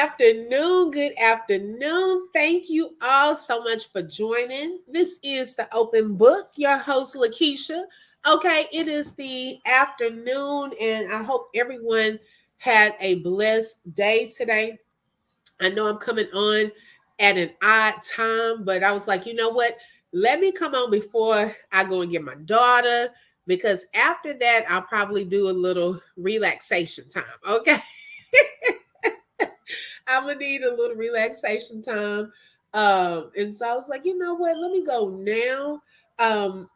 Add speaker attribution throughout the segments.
Speaker 1: afternoon. Good afternoon. Thank you all so much for joining. This is the Open Book, your host, Lakeisha. Okay, it is the afternoon, and I hope everyone had a blessed day today. I know I'm coming on at an odd time, but I was like, you know what? Let me come on before I go and get my daughter, because after that, I'll probably do a little relaxation time. Okay. I'm gonna need a little relaxation time. And so I was like, you know what? Let me go now. And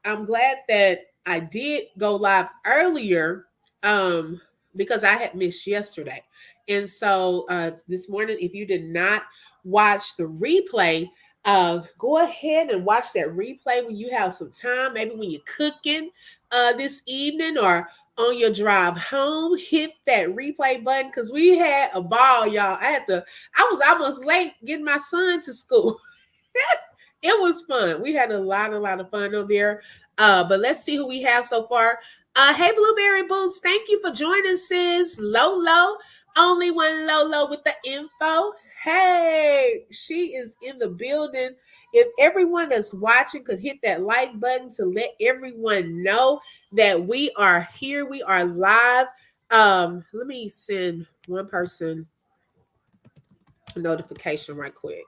Speaker 1: I'm glad that I did go live earlier, because I had missed yesterday. And so this morning, if you did not watch the replay, go ahead and watch that replay when you have some time, maybe when you're cooking this evening, or on your drive home. Hit that replay button, because we had a ball, y'all. I was almost late getting my son to school. It was fun. We had a lot of fun on there. But let's see who we have so far. Hey, Blueberry Boots, thank you for joining, sis. Lolo, only one Lolo with the info. Hey, she is in the building. If everyone that's watching could hit that like button to let everyone know that we are here, we are live. Let me send one person a notification right quick.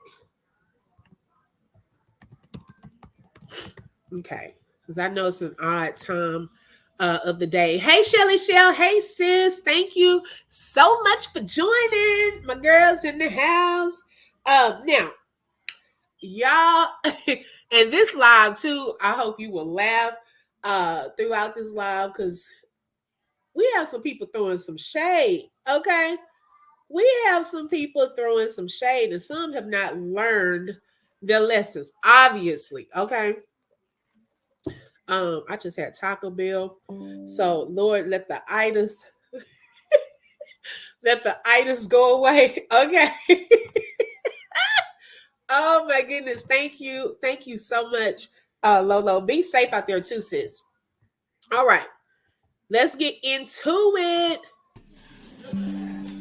Speaker 1: Okay, because I know it's an odd time of the day. Hey, Shelly Shell. Hey, sis. Thank you so much for joining. My girls in the house. Now, y'all, and this live too, I hope you will laugh throughout this live, because we have some people throwing some shade. Okay. We have some people throwing some shade, and some have not learned their lessons, obviously. Okay. I just had Taco Bell. So Lord, let the itis go away. Okay. Oh my goodness. Thank you. Thank you so much, Lolo. Be safe out there too, sis. All right. Let's get into it.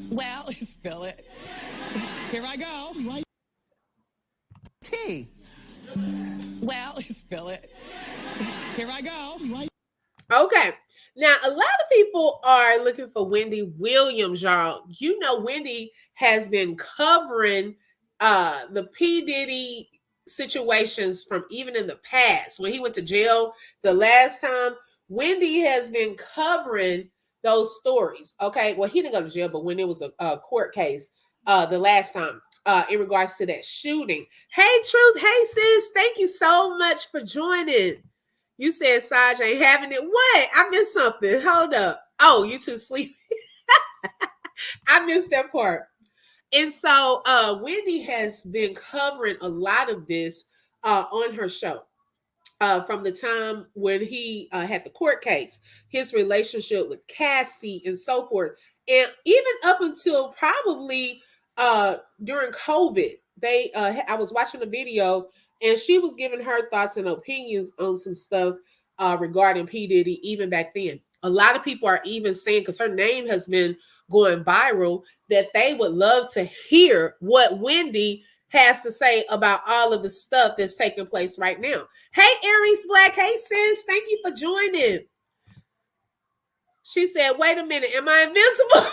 Speaker 2: Well, spill it. Here I go.
Speaker 3: Tea.
Speaker 2: Well, spill it. Here I go.
Speaker 1: Okay. Now, a lot of people are looking for Wendy Williams, y'all. You know, Wendy has been covering the P. Diddy situations from even in the past. When he went to jail the last time, Wendy has been covering those stories. Okay. Well, he didn't go to jail, but when it was a court case the last time in regards to that shooting. Hey, Truth. Hey, sis. Thank you so much for joining. You said Saj ain't having it. What? I missed something. Hold up. Oh, you too sleepy. I missed that part. And so Wendy has been covering a lot of this on her show. From the time when he had the court case, his relationship with Cassie and so forth. And even up until probably during COVID, I was watching a video, and she was giving her thoughts and opinions on some stuff regarding P. Diddy, even back then. A lot of people are even saying, because her name has been going viral, that they would love to hear what Wendy has to say about all of the stuff that's taking place right now. Hey, Aries Black. Hey, sis. Thank you for joining. She said, wait a minute. Am I invisible?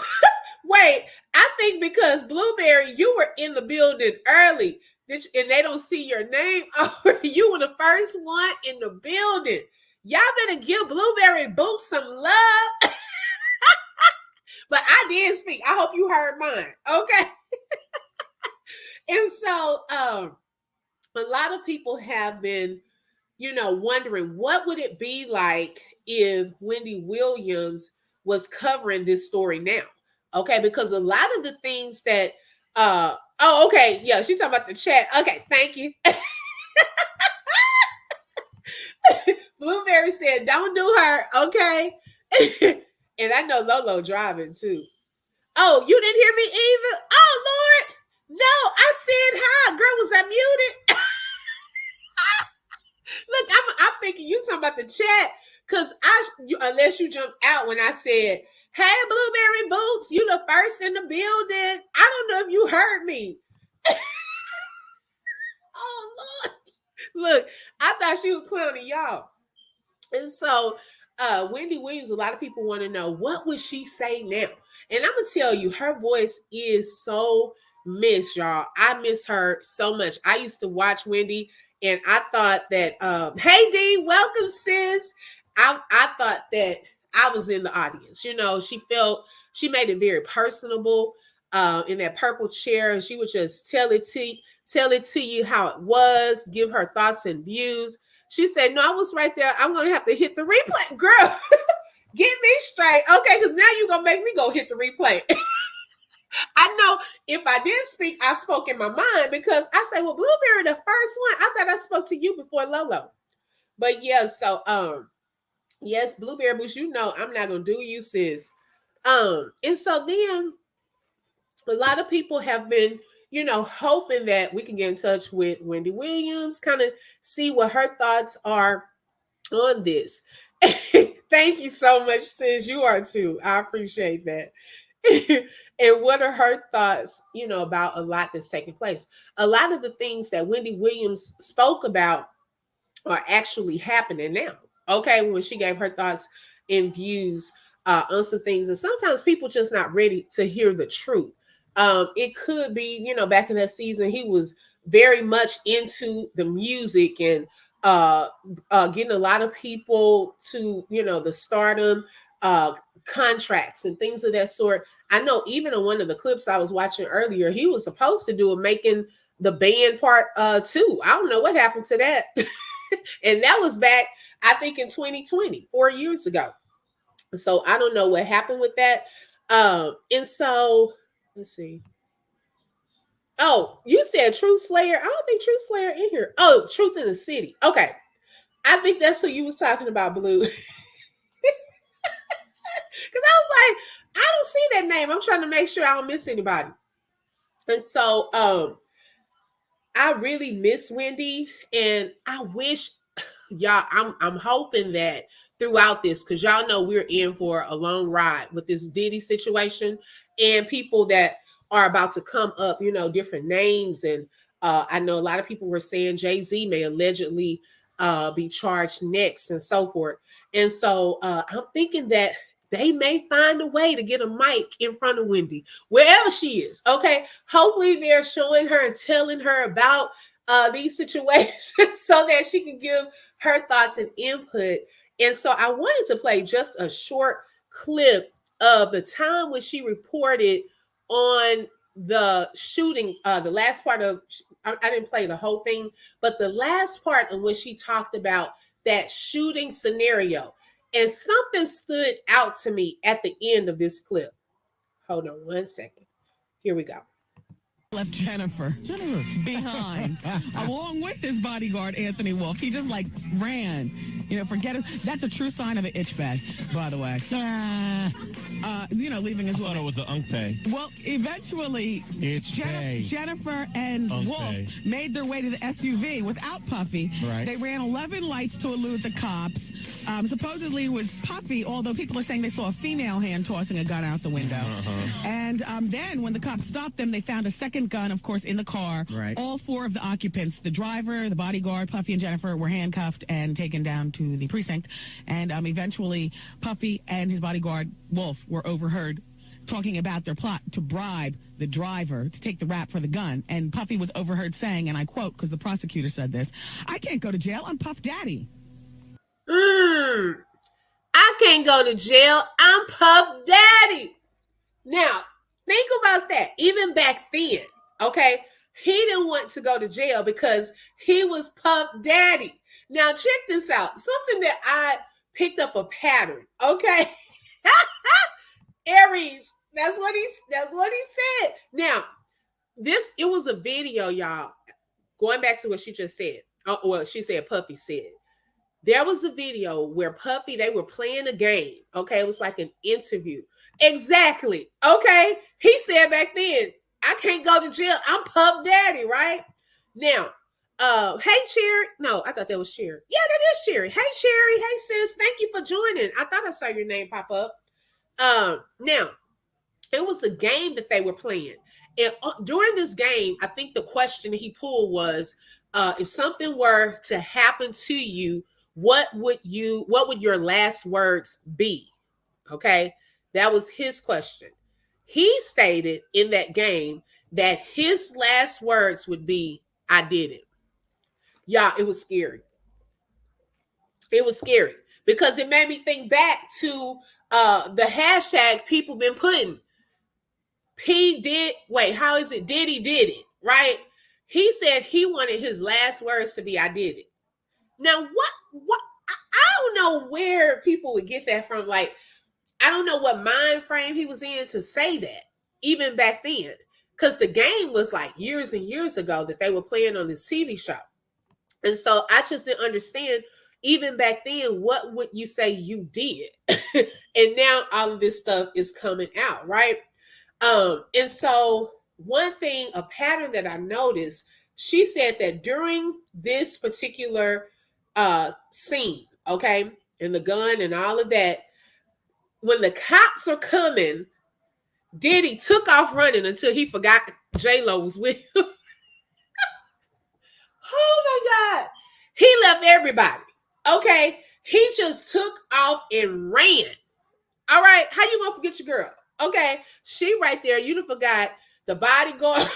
Speaker 1: Wait, I think because Blueberry, you were in the building early, and they don't see your name. You were the first one in the building. Y'all better give Blueberry Boots some love. But I did speak. I hope you heard mine. Okay. And so a lot of people have been, wondering what would it be like if Wendy Williams was covering this story now. Okay, because a lot of the things that okay, yeah, she's talking about the chat. Okay, thank you. Blueberry said, don't do her, okay? And I know Lolo driving too. Oh, you didn't hear me either? Oh, Lord. No, I said hi. Girl, was I muted? Look, I'm thinking you talking about the chat, because unless you jumped out when I said, Hey, Blueberry Boots, you the first in the building. I don't know if you heard me. Oh, Lord. Look, I thought she was clowning y'all. And so, Wendy Williams, a lot of people want to know, what would she say now? And I'm going to tell you, her voice is so missed, y'all. I miss her so much. I used to watch Wendy, and I thought that, hey, Dee, welcome, sis. I thought that I was in the audience. You know, she made it very personable in that purple chair, and she would just tell it to you how it was, give her thoughts and views. She said, no, I was right there. I'm going to have to hit the replay. Girl, get me straight. Okay, because now you're going to make me go hit the replay. I know if I did speak, I spoke in my mind, because I say, well, Blueberry, the first one, I thought I spoke to you before Lolo. But yeah, so, yes, Blueberry Bush, you know I'm not going to do you, sis. And so then a lot of people have been, you know, hoping that we can get in touch with Wendy Williams, kind of see what her thoughts are on this. Thank you so much, sis. You are too. I appreciate that. And what are her thoughts, you know, about a lot that's taking place? A lot of the things that Wendy Williams spoke about are actually happening now. Okay, when she gave her thoughts and views on some things, and sometimes people just not ready to hear the truth. It could be, you know, back in that season, he was very much into the music and getting a lot of people to, you know, the stardom contracts and things of that sort. I know even in one of the clips I was watching earlier, he was supposed to do a making the band part too. I don't know what happened to that. And that was back, I think, in 2020, 4 years ago. So I don't know what happened with that. And so let's see. Oh, you said Truth Slayer. I don't think Truth Slayer in here. Oh, Truth in the City. Okay. I think that's who you was talking about, Blue. Because I was like, I don't see that name. I'm trying to make sure I don't miss anybody. And so I really miss Wendy, and I wish y'all, I'm hoping that throughout this, because y'all know we're in for a long ride with this Diddy situation and people that are about to come up, you know, different names. And I know a lot of people were saying Jay-Z may allegedly be charged next and so forth. And so I'm thinking that they may find a way to get a mic in front of Wendy, wherever she is. Okay. Hopefully they're showing her and telling her about these situations so that she can give her thoughts and input. And so I wanted to play just a short clip of the time when she reported on the shooting, the last part of, I didn't play the whole thing, but the last part of when she talked about that shooting scenario. And something stood out to me at the end of this clip. Hold on one second. Here we go.
Speaker 2: Left Jennifer behind, along with his bodyguard, Anthony Wolf. He just ran. You know, forget it. That's a true sign of an itch bag, by the way. You know, leaving his
Speaker 3: I thought it was an UNCPE.
Speaker 2: Well, eventually, Jennifer and Wolf made their way to the SUV without Puffy.
Speaker 3: Right.
Speaker 2: They ran 11 lights to elude the cops. Supposedly it was Puffy, although people are saying they saw a female hand tossing a gun out the window. And then when the cops stopped them, they found a second gun, of course, in the car.
Speaker 3: Right.
Speaker 2: All four of the occupants, the driver, the bodyguard, Puffy, and Jennifer, were handcuffed and taken down to the precinct. And eventually, Puffy and his bodyguard, Wolf, were overheard talking about their plot to bribe the driver to take the rap for the gun. And Puffy was overheard saying, and I quote, because the prosecutor said this, "I can't go to jail. I'm Puff Daddy."
Speaker 1: I can't go to jail. I'm Puff Daddy. Now, think about that. Even back then, okay, he didn't want to go to jail because he was Puff Daddy. Now, check this out. Something that I picked up a pattern, okay? Aries, that's what he said. Now, it was a video, y'all. Going back to what she just said. Well, she said Puffy said. There was a video where Puffy, they were playing a game. Okay, it was like an interview. Exactly. Okay, he said back then, "I can't go to jail. I'm Puff Daddy," right? Now, hey Cherry. No, I thought that was Cherry. Yeah, that is Cherry. Hey Cherry. Hey sis. Thank you for joining. I thought I saw your name pop up. Now, it was a game that they were playing. And during this game, I think the question he pulled was, if something were to happen to you, what would your last words be? Okay. That was his question. He stated in that game that his last words would be, I did it. Yeah, it was scary. It was scary because it made me think back to the hashtag people been putting. How is it? Diddy did it, right? He said he wanted his last words to be, I did it. Now, I don't know where people would get that from. Like, I don't know what mind frame he was in to say that, even back then. Because the game was like years and years ago that they were playing on this TV show. And so I just didn't understand, even back then, what would you say you did? And now all of this stuff is coming out, right? And so one thing, a pattern that I noticed, she said that during this particular scene, okay, and the gun and all of that, when the cops are coming, Diddy took off running until he forgot J-Lo was with him. Oh my God. He left everybody. Okay. He just took off and ran. All right. How you gonna forget your girl? Okay. She right there. You done forgot the bodyguard.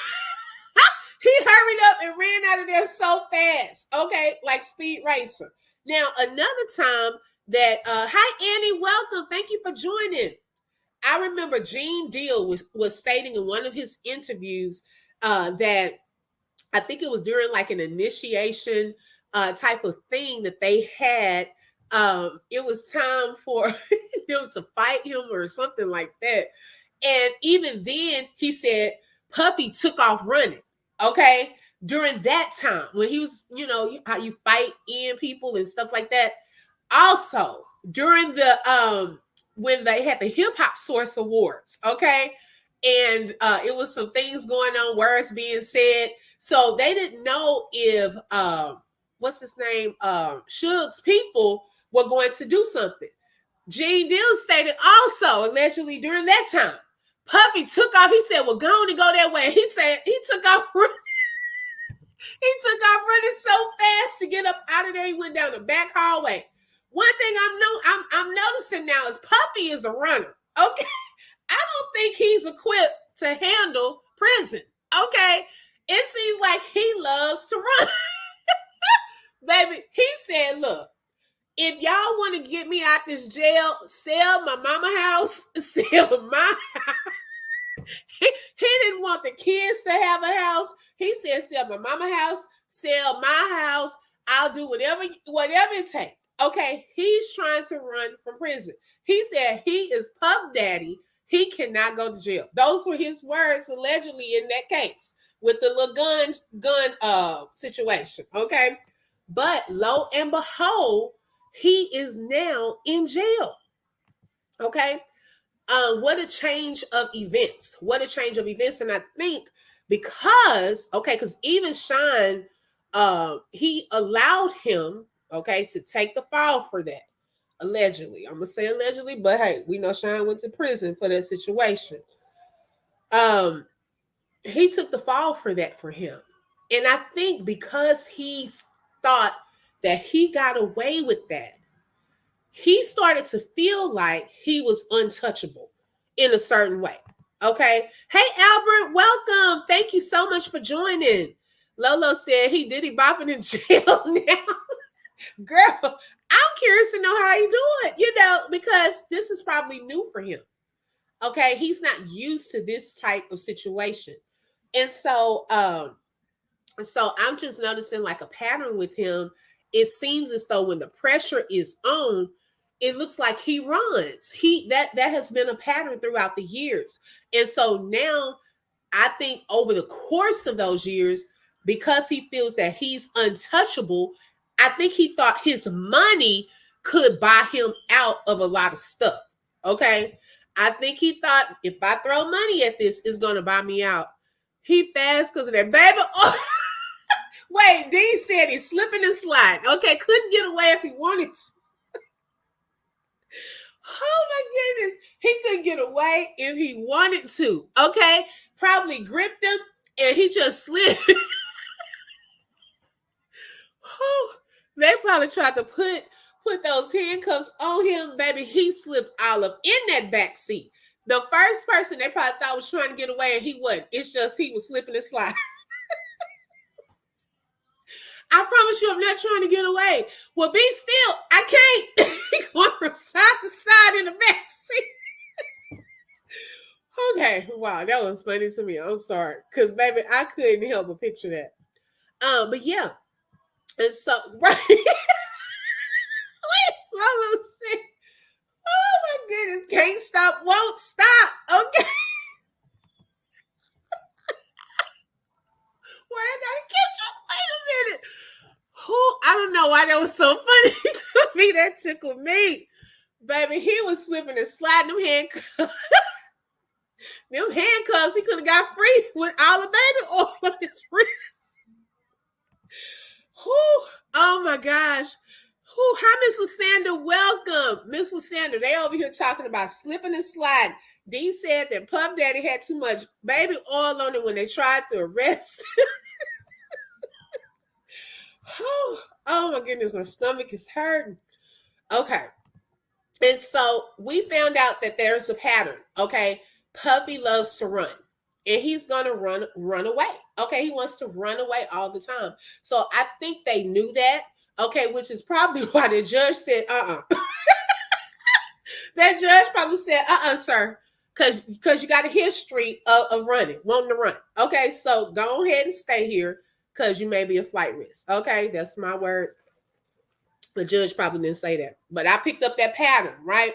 Speaker 1: He hurried up and ran out of there so fast. Okay. Like Speed Racer. Now, another time that, hi Annie, welcome. Thank you for joining. I remember Gene Deal was stating in one of his interviews that I think it was during like an initiation type of thing that they had. It was time for him to fight him or something like that. And even then, he said Puffy took off running. Okay. During that time when he was, how you fight in people and stuff like that. Also, during the when they had the Hip Hop Source Awards, okay, and it was some things going on, words being said, so they didn't know if what's his name, Suge's people were going to do something. Gene Deal stated also allegedly during that time, Puffy took off. He said, "Well, go on and go that way." He said he took off. He took off running so fast to get up out of there. He went down the back hallway. One thing I'm noticing now is Puffy is a runner. Okay. I don't think he's equipped to handle prison. Okay. It seems like he loves to run. Baby, he said, look, if y'all want to get me out this jail, sell my mama house, sell my house. He didn't want the kids to have a house. He said, sell my mama house, sell my house. I'll do whatever it takes. Okay, he's trying to run from prison. He said he is Puff Daddy. He cannot go to jail. Those were his words allegedly in that case with the little gun situation. Okay, but lo and behold, he is now in jail. Okay, what a change of events. What a change of events. And I think because even Sean, he allowed him, to take the fall for that. Allegedly. I'm going to say allegedly, but hey, we know Sean went to prison for that situation. He took the fall for that for him. And I think because he thought that he got away with that, he started to feel like he was untouchable in a certain way. Okay. Hey, Albert, welcome. Thank you so much for joining. Lolo said he Diddy bopping in jail now. Girl, I'm curious to know how he do it, because this is probably new for him. Okay. He's not used to this type of situation. And so I'm just noticing like a pattern with him. It seems as though when the pressure is on, it looks like he runs. That has been a pattern throughout the years. And so now I think over the course of those years, because he feels that he's untouchable, I think he thought his money could buy him out of a lot of stuff. Okay. I think he thought if I throw money at this, it's going to buy me out. He fast because of that baby. Oh. Wait, Dean said he's slipping and sliding. Okay. Couldn't get away if he wanted to. Oh my goodness. He couldn't get away if he wanted to. Okay. Probably gripped him and he just slid. They probably tried to put those handcuffs on him, baby. He slipped all up in that back seat. The first person they probably thought was trying to get away, and he wasn't. It's just he was slipping and sliding. I promise you, I'm not trying to get away. Well, be still. I can't. He going from side to side in the back seat. Okay, wow, that was funny to me. I'm sorry, because baby, I couldn't help but picture that. But yeah, and so right. Mama said, "Oh my goodness, can't stop, won't stop." Okay, well, I gotta catch up. Wait a minute. I don't know why that was so funny to me. That tickled me, baby. He was slipping and sliding them handcuffs. Them handcuffs, he could have got free with all the baby oil on his wrist. Oh my gosh. Hi, Miss Lysander. Welcome. Miss Lysander, they over here talking about slipping and sliding. Dee said that Puff Daddy had too much baby oil on it when they tried to arrest. Oh my goodness, my stomach is hurting. Okay. And so we found out that there's a pattern. Okay. Puffy loves to run. And he's gonna run away. Okay, he wants to run away all the time. So I think they knew that. Okay, which is probably why the judge said, That judge probably said, sir, because you got a history of running, wanting to run. Okay, so go ahead and stay here because you may be a flight risk. Okay, that's my words. The judge probably didn't say that, but I picked up that pattern, right?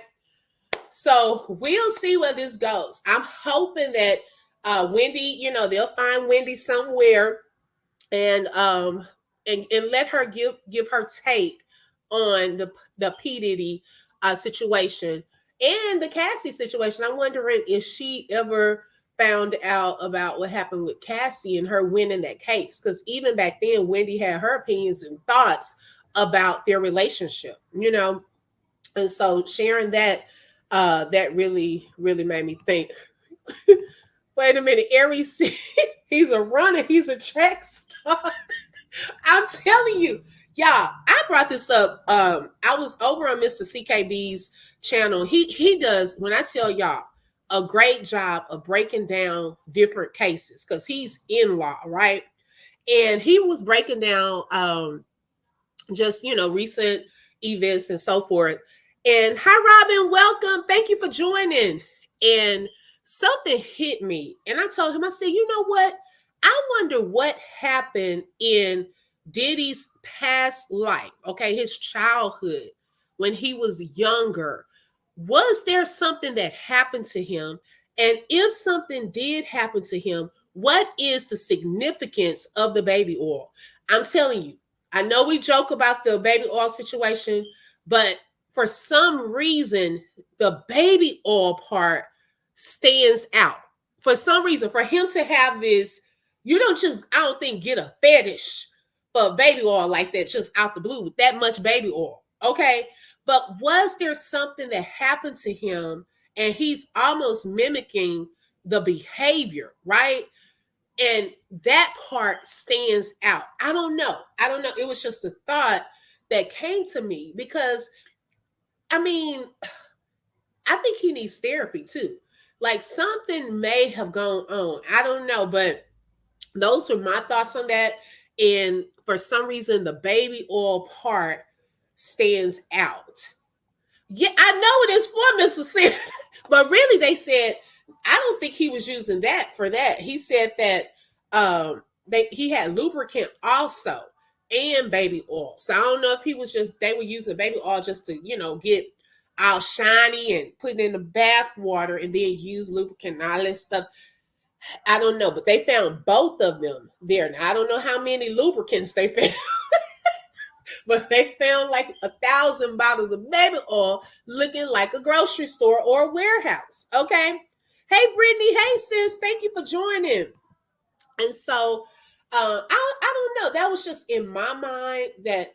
Speaker 1: So we'll see where this goes. I'm hoping that Wendy, they'll find Wendy somewhere and let her give her take on the P. Diddy situation and the Cassie situation. I'm wondering if she ever found out about what happened with Cassie and her winning that case. Because even back then, Wendy had her opinions and thoughts about their relationship, And so sharing that, that really, really made me think. Wait a minute, Aries, he's a runner, he's a track star. I'm telling you, y'all, I brought this up. I was over on Mr. CKB's channel. He does, when I tell y'all, a great job of breaking down different cases because he's in law, right? And he was breaking down just recent events and so forth. And hi, Robin, welcome. Thank you for joining. And something hit me, and I told him, I said, you know what? I wonder what happened in Diddy's past life, okay, his childhood, when he was younger. Was there something that happened to him? And if something did happen to him, what is the significance of the baby oil? I'm telling you, I know we joke about the baby oil situation, but for some reason, the baby oil part stands out. For some reason, for him to have this, you don't just, I don't think, get a fetish for baby oil like that just out the blue with that much baby oil. Okay. But was there something that happened to him and he's almost mimicking the behavior, right? And that part stands out. I don't know. It was just a thought that came to me because, I mean, I think he needs therapy too. Like something may have gone on. I don't know, but those were my thoughts on that. And for some reason, the baby oil part stands out. Yeah, I know it is for Mississippi, but really they said, I don't think he was using that for that. He said that he had lubricant also and baby oil. So I don't know if he was they were using baby oil just to, get all shiny and put it in the bath water and then use lubricant and all that stuff. I don't know, but they found both of them there. Now, I don't know how many lubricants they found, but they found like 1,000 bottles of baby oil looking like a grocery store or a warehouse. Okay. Hey, Brittany. Hey, sis. Thank you for joining. And so I don't know. That was just in my mind that,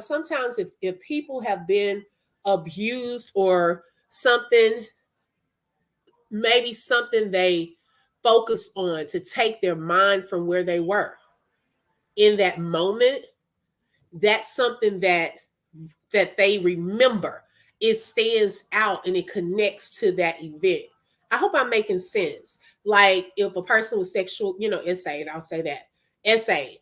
Speaker 1: sometimes if people have been abused or something, maybe something they focused on to take their mind from where they were in that moment. That's something that they remember. It stands out and it connects to that event. I hope I'm making sense. Like if a person was sexual, essayed, I'll say that, essay,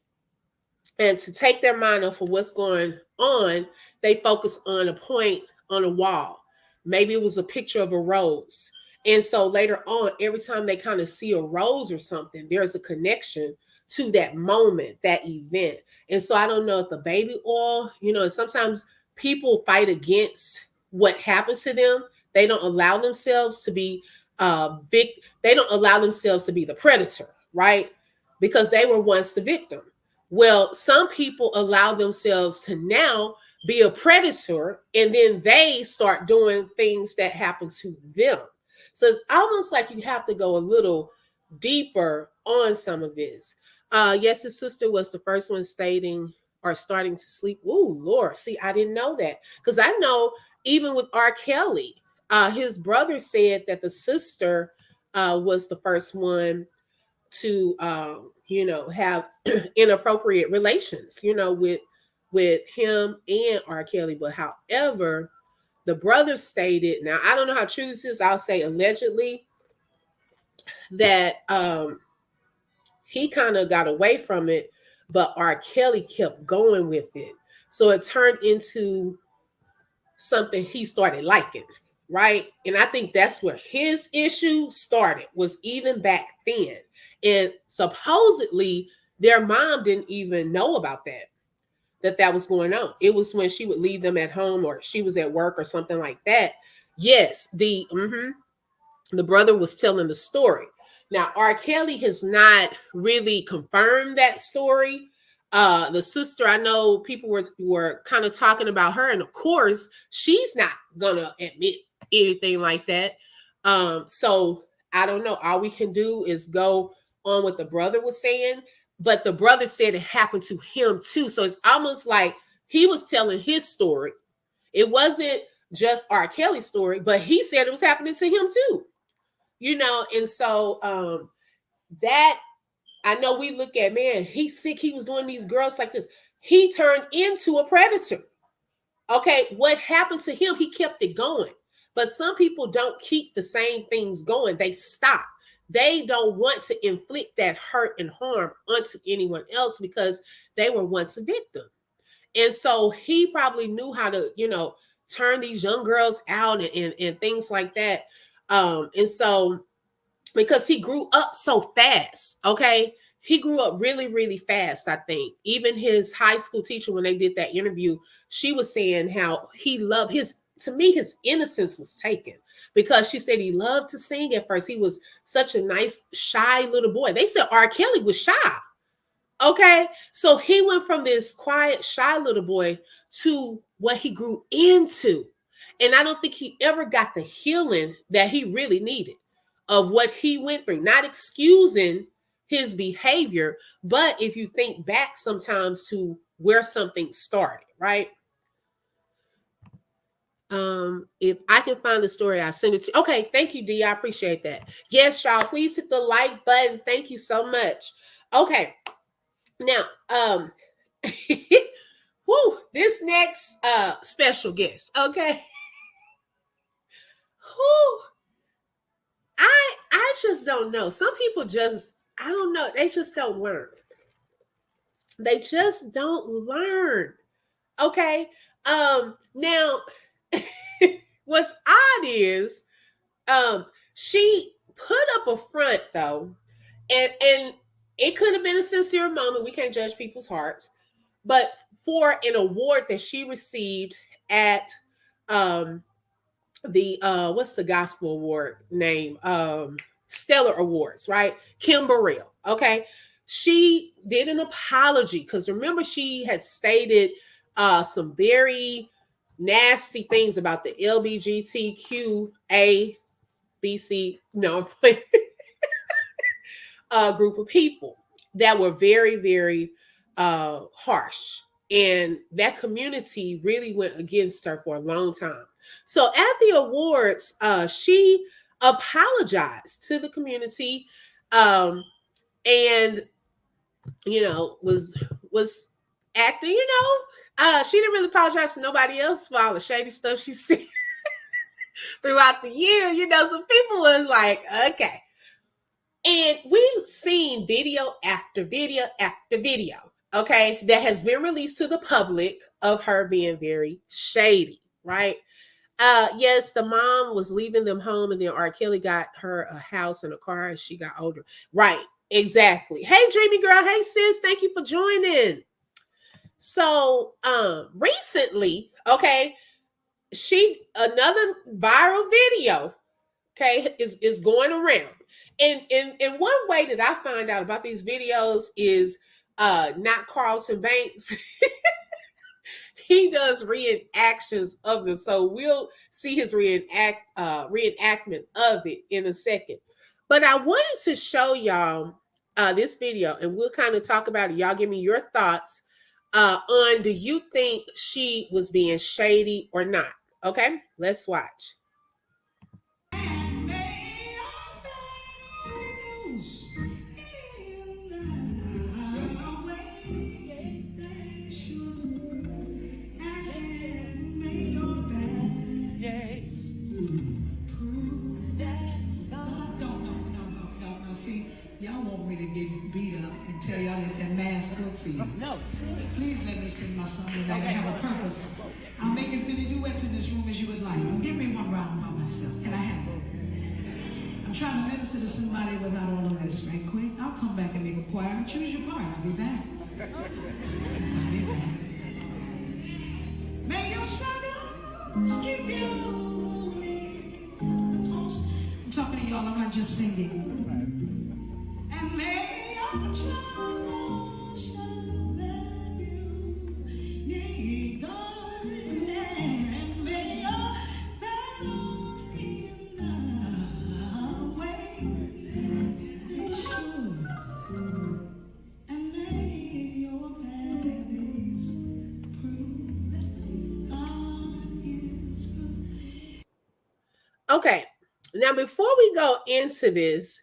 Speaker 1: and to take their mind off of what's going on, they focus on a point on a wall. Maybe it was a picture of a rose. And so later on, every time they kind of see a rose or something, there's a connection to that moment, that event. And so I don't know if the baby oil, sometimes people fight against what happened to them. They don't allow themselves to be they don't allow themselves to be the predator, right? Because they were once the victim. Well, some people allow themselves to now be a predator, and then they start doing things that happen to them. So it's almost like you have to go a little deeper on some of this. Yes, his sister was the first one stating or starting to sleep. Oh, Lord. See, I didn't know that. Because I know even with R. Kelly, his brother said that the sister was the first one to have inappropriate relations, with him and R. Kelly. But however, the brother stated, now I don't know how true this is, I'll say allegedly, that he kind of got away from it, but R. Kelly kept going with it. So it turned into something he started liking, right? And I think that's where his issue started, was even back then. And supposedly their mom didn't even know about that was going on. It was when she would leave them at home or she was at work or something like that. Yes, the brother was telling the story. Now, R. Kelly has not really confirmed that story. The sister, I know people were kind of talking about her, and of course, she's not gonna admit anything like that. So I don't know. All we can do is go on what the brother was saying, but the brother said it happened to him too. So it's almost like he was telling his story. It wasn't just R. Kelly's story, but he said it was happening to him too. And so that, I know we look at, man, he's sick, he was doing these girls like this. He turned into a predator. Okay, what happened to him? He kept it going. But some people don't keep the same things going. They stop. They don't want to inflict that hurt and harm onto anyone else because they were once a victim. And so he probably knew how to, turn these young girls out and things like that. And so, because he grew up so fast, okay? He grew up really, really fast, I think. Even his high school teacher, when they did that interview, she was saying how he loved to me, his innocence was taken, because she said he loved to sing at first. He was such a nice, shy little boy. They said R. Kelly was shy. Okay. So he went from this quiet, shy little boy to what he grew into. And I don't think he ever got the healing that he really needed of what he went through, not excusing his behavior, but if you think back sometimes to where something started, right? If I can find the story, I'll send it to you. Okay, thank you, D. I appreciate that. Yes, y'all, please hit the like button. Thank you so much. Okay, now, whoo, this next special guest, okay. Whoo, I just don't know. Some people just, I don't know, they just don't learn. They just don't learn. Okay. Now what's odd is she put up a front though, and it could have been a sincere moment. We can't judge people's hearts, but for an award that she received at the what's the gospel award name? Stellar Awards, right? Kim Burrell. Okay. She did an apology because remember, she had stated some very nasty things about the LBGTQA BC group of people that were very, very harsh And that community really went against her for a long time. So at the awards, she apologized to the community, and was acting. She didn't really apologize to nobody else for all the shady stuff she said throughout the year. Some people was like, okay. And we've seen video after video after video, okay, that has been released to the public of her being very shady, right? Yes, the mom was leaving them home, and then R. Kelly got her a house and a car as she got older. Right, exactly. Hey, Dreamy Girl. Hey, sis. Thank you for joining. So, recently, okay, another viral video, okay, is going around. And one way that I find out about these videos is not Carlton Banks. He does reenactions of them. So we'll see his reenactment of it in a second. But I wanted to show y'all this video, and we'll kind of talk about it. Y'all give me your thoughts on, do you think she was being shady or not? Okay, let's watch.
Speaker 3: Y'all want me to get beat up and tell y'all that mask good for you. No. Please let me sing my song tonight. I have a purpose. I'll make as many duets in this room as you would like. Well, give me one round by myself. Can I have it? I'm trying to minister to somebody without all of this right quick. I'll come back and make a choir. Choose your part. I'll be back. I'll be back. May your struggles keep you close. I'm talking to y'all. I'm not just singing. And may your troubles show that you need God, and may your battles in the way they should, and may your valleys prove that God is good.
Speaker 1: Okay, now before we go into this,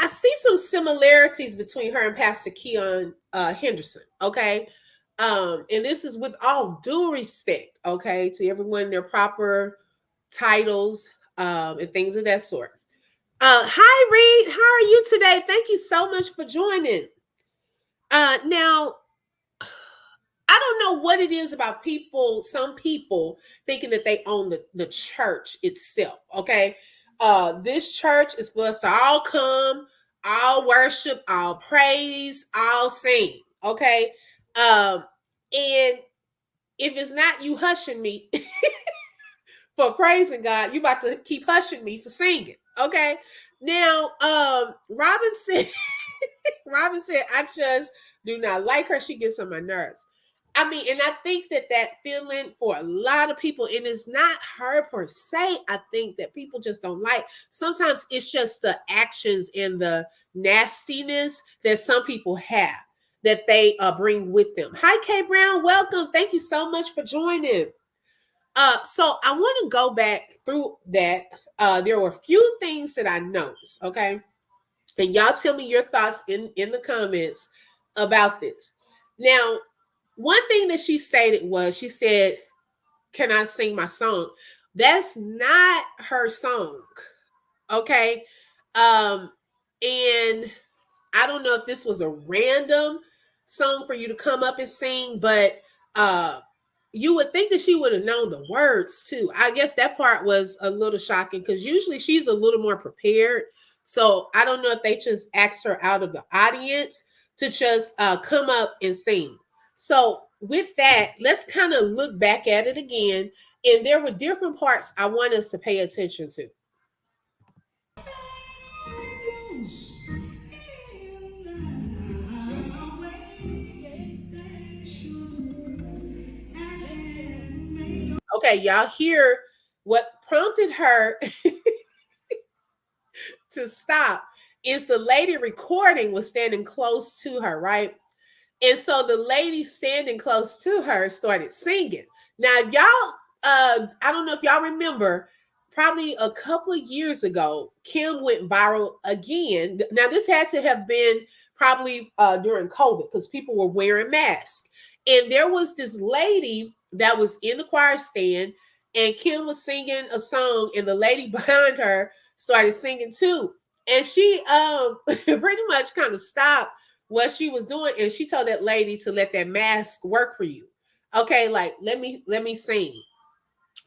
Speaker 1: I see some similarities between her and Pastor Keon Henderson, okay? And this is with all due respect, okay, to everyone in their proper titles and things of that sort. Hi, Reed. How are you today? Thank you so much for joining. Now, I don't know what it is about some people thinking that they own the church itself, okay? This church is for us to all come, all worship, all praise, all sing, okay? And if it's not you hushing me for praising God, you about to keep hushing me for singing, okay? Now, Robin said, I just do not like her. She gets on my nerves. I mean, and I think that feeling for a lot of people, and it's not her per se, I think that people just don't like. Sometimes it's just the actions and the nastiness that some people have that they bring with them. Hi, Kay Brown. Welcome. Thank you so much for joining. So I want to go back through that. There were a few things that I noticed, okay? And y'all tell me your thoughts in the comments about this. Now, one thing that she stated was, she said, can I sing my song? That's not her song, okay? And I don't know if this was a random song for you to come up and sing, but you would think that she would have known the words too. I guess that part was a little shocking because usually she's a little more prepared. So I don't know if they just asked her out of the audience to just come up and sing. So with that, let's kind of look back at it again. And there were different parts I want us to pay attention to. Okay, y'all hear what prompted her to stop is the lady recording was standing close to her, right? And so the lady standing close to her started singing. Now, y'all, I don't know if y'all remember, probably a couple of years ago, Kim went viral again. Now, this had to have been probably during COVID because people were wearing masks. And there was this lady that was in the choir stand, and Kim was singing a song, and the lady behind her started singing too. And she pretty much kind of stopped what she was doing, and she told that lady to let that mask work for you. Okay, like let me sing.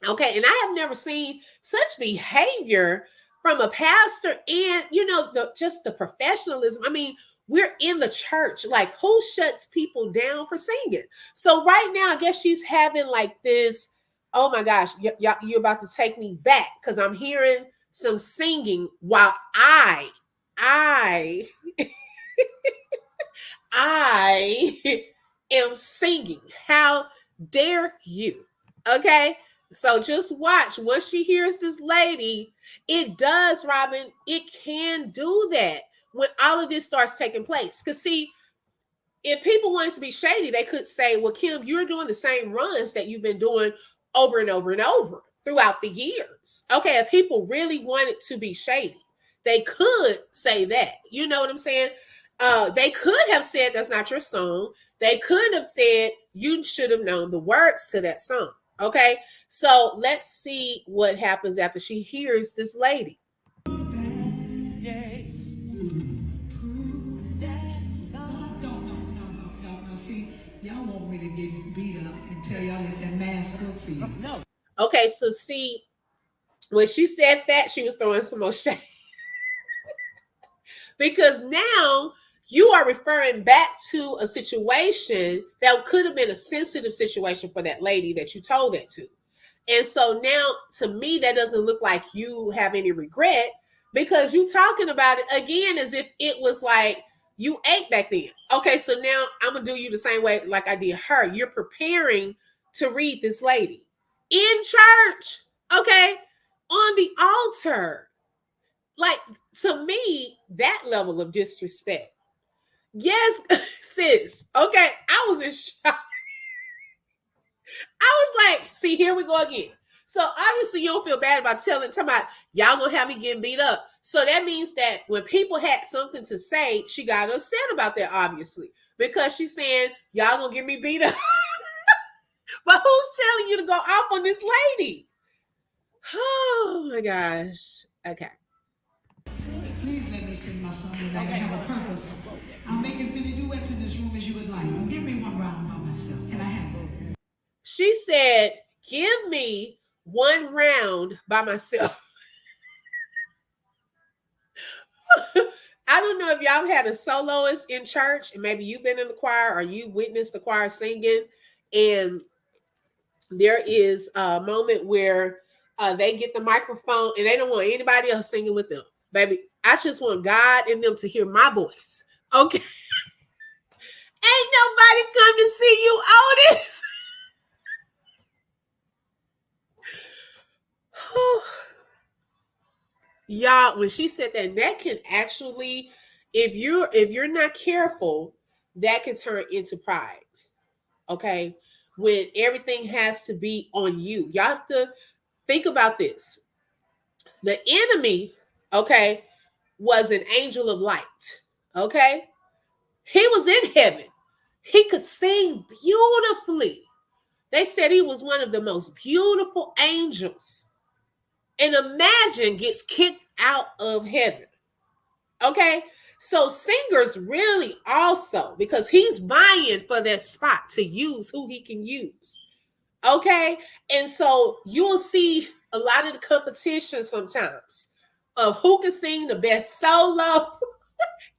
Speaker 1: Okay, and I have never seen such behavior from a pastor, and just the professionalism. I mean, we're in the church. Like, who shuts people down for singing? So right now, I guess she's having like this. Oh my gosh, you're about to take me back because I'm hearing some singing while I am singing. How dare you? Okay. So just watch. Once she hears this lady, it does, Robin. It can do that when all of this starts taking place. Because see, if people wanted to be shady, they could say, well, Kim, you're doing the same runs that you've been doing over and over and over throughout the years. Okay. If people really wanted to be shady, they could say that. You know what I'm saying? They could have said that's not your song. They could have said you should have known the words to that song. Okay, so let's see what happens after she hears this lady.
Speaker 3: Yes. No. See, y'all want me to get beat up and tell y'all that mask good for you. No.
Speaker 1: Okay, so see, when she said that, she was throwing some more shade. Because now you are referring back to a situation that could have been a sensitive situation for that lady that you told that to. And so now, to me, that doesn't look like you have any regret because you talking about it again as if it was like you ate back then. Okay, so now I'm going to do you the same way like I did her. You're preparing to read this lady in church, okay, on the altar. Like, to me, that level of disrespect. Yes, sis. Okay, I was in shock. I was like, see, here we go again. So obviously you don't feel bad about talking about y'all gonna have me getting beat up. So that means that when people had something to say, she got upset about that, obviously, because she's saying y'all gonna get me beat up. But who's telling you to go off on this lady? Oh my gosh. Okay.
Speaker 3: Please let me sing my song tonight. I have a purpose. I'll make as many duets in this room as you would like. Well, give me one round by myself. Can I have it?
Speaker 1: She said, give me one round by myself. I don't know if y'all had a soloist in church and maybe you've been in the choir or you witnessed the choir singing, and there is a moment where they get the microphone and they don't want anybody else singing with them. Baby, I just want God and them to hear my voice. Okay. Ain't nobody come to see you, Otis. Y'all, when she said that can actually, if you're not careful, that can turn into pride. Okay, when everything has to be on you, y'all have to think about this. The enemy, okay, was an angel of light. Okay, he was in heaven. He could sing beautifully. They said he was one of the most beautiful angels. And imagine gets kicked out of heaven. Okay. So singers really also, because he's vying for that spot to use who he can use. Okay. And so you'll see a lot of the competition sometimes of who can sing the best solo.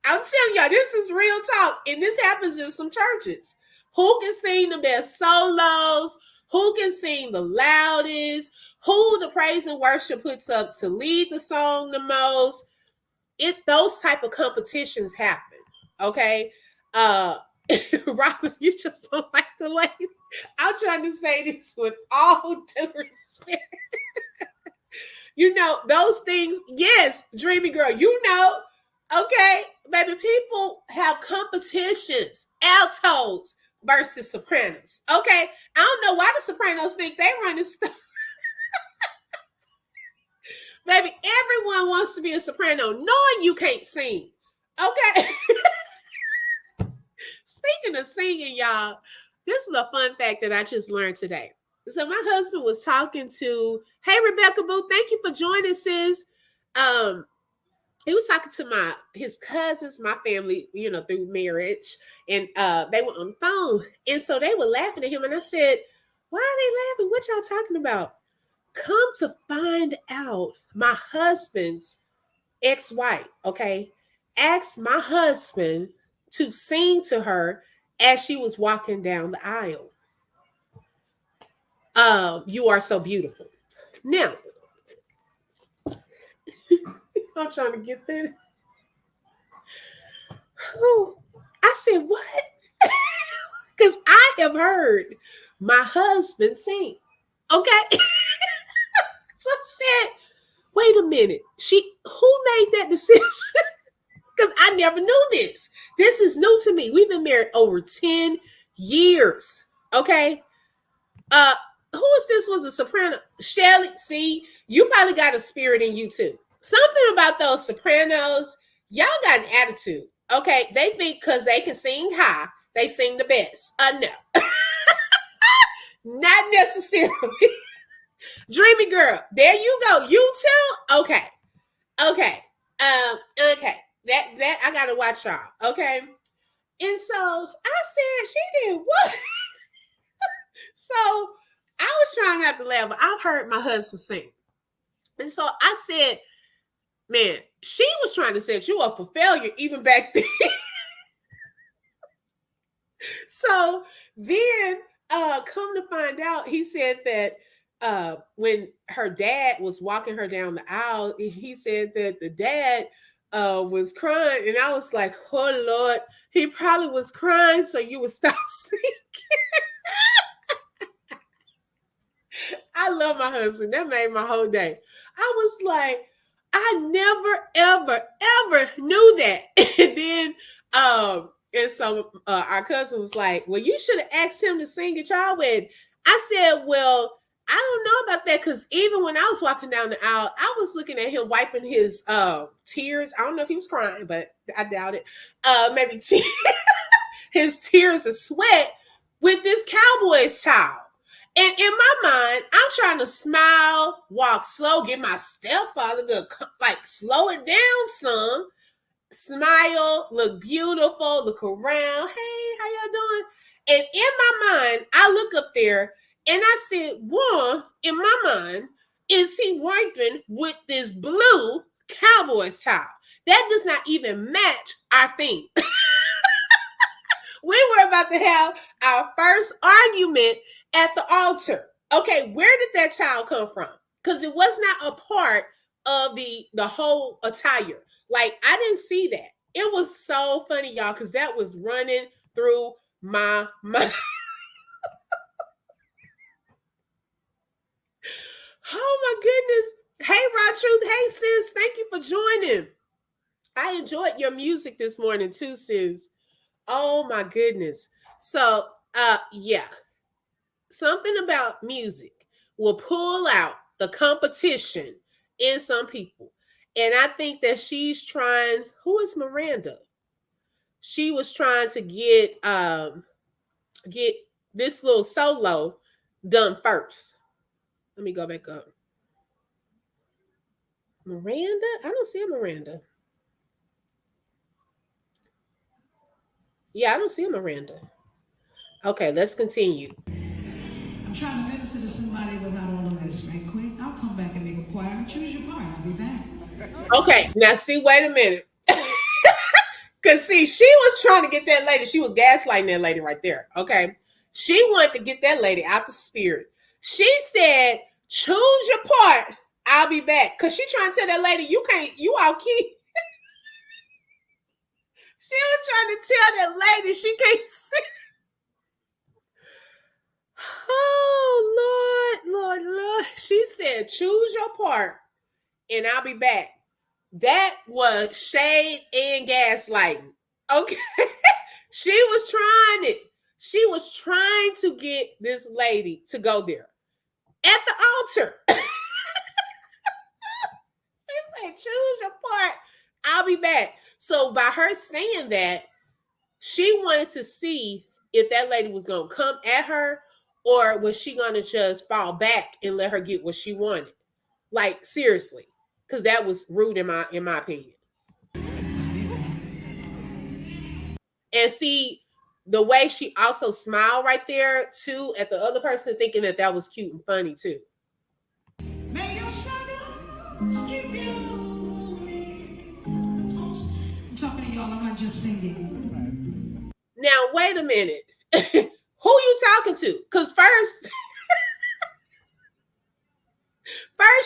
Speaker 1: I'm telling y'all, this is real talk. And this happens in some churches. Who can sing the best solos? Who can sing the loudest? Who the praise and worship puts up to lead the song the most? Those type of competitions happen. Okay. Robin, you just don't like the lady. I'm trying to say this with all due respect. You know, those things, yes, dreamy girl, you know, okay. baby, people have competitions, altos versus sopranos. Okay, I don't know why the sopranos think they run this stuff. Baby, everyone wants to be a soprano, knowing you can't sing. Okay. Speaking of singing, y'all, this is a fun fact that I just learned today. So my husband was talking to, hey Rebecca Boo, thank you for joining, sis. He was talking to his cousins, my family, through marriage, and they were on the phone, and so they were laughing at him, and I said, "Why are they laughing? What y'all talking about?" Come to find out, my husband's ex-wife, okay, asked my husband to sing to her as she was walking down the aisle. You are so beautiful. Now, I'm trying to get there. Oh, I said, what? Because I have heard my husband sing. Okay. So I said, wait a minute. Who made that decision? Because I never knew this. This is new to me. We've been married over 10 years. Okay. Who is this? Was a soprano? Shelly. See, you probably got a spirit in you too. Something about those sopranos, y'all got an attitude. Okay. They think because they can sing high, they sing the best. No. Not necessarily. Dreamy girl. There you go. You too? Okay. Okay. Okay. That I gotta watch y'all. Okay. And so I said, she did what? So I was trying not to laugh, but I've heard my husband sing. And so I said, man, she was trying to set you up for failure even back then. So then come to find out, he said that when her dad was walking her down the aisle, he said that the dad was crying, and I was like, oh Lord, he probably was crying so you would stop singing. I love my husband. That made my whole day. I was like, I never, ever, ever knew that. And then and so our cousin was like, well, you should have asked him to sing at y'all wedding. I said, well, I don't know about that, because even when I was walking down the aisle, I was looking at him wiping his tears. I don't know if he was crying, but I doubt it. Maybe his tears of sweat with this Cowboys towel. And in my mind, I'm trying to smile, walk slow, get my stepfather to like slow it down some, smile, look beautiful, look around. Hey, how y'all doing? And in my mind, I look up there and I said, one, in my mind, is he wiping with this blue Cowboys towel? That does not even match our theme. We were about to have our first argument at the altar. Okay, where did that towel come from? Because it was not a part of the whole attire. Like, I didn't see that. It was so funny, y'all, because that was running through my mind. Oh my goodness. Hey, Rod Truth. Hey, sis. Thank you for joining. I enjoyed your music this morning too, sis. Oh my goodness. So yeah. Something about music will pull out the competition in some people. And I think that she's trying, who is Miranda? She was trying to get this little solo done first. Let me go back up. Miranda? I don't see a Miranda. Yeah, I don't see a Miranda. Okay, let's continue.
Speaker 3: I'm trying to minister to somebody without all of this right quick. I'll come back and make a choir and choose your part. I'll be back.
Speaker 1: Okay, now see, wait a minute. Because see, she was trying to get that lady. She was gaslighting that lady right there. Okay. She wanted to get that lady out the spirit. She said, choose your part. I'll be back. Because she trying to tell that lady, you all key. She was trying to tell that lady she can't sing. Oh, Lord. She said, choose your part and I'll be back. That was shade and gaslighting. Okay. She was trying it. She was trying to get this lady to go there at the altar. She said, choose your part. I'll be back. So by her saying that, she wanted to see if that lady was going to come at her, or was she going to just fall back and let her get what she wanted? Like, seriously, because that was rude in my opinion. And see, the way she also smiled right there too at the other person, thinking that that was cute and funny too.
Speaker 3: May your struggles keep you moving. I'm talking to y'all, I'm not just singing.
Speaker 1: Now, wait a minute. Who you talking to? Because first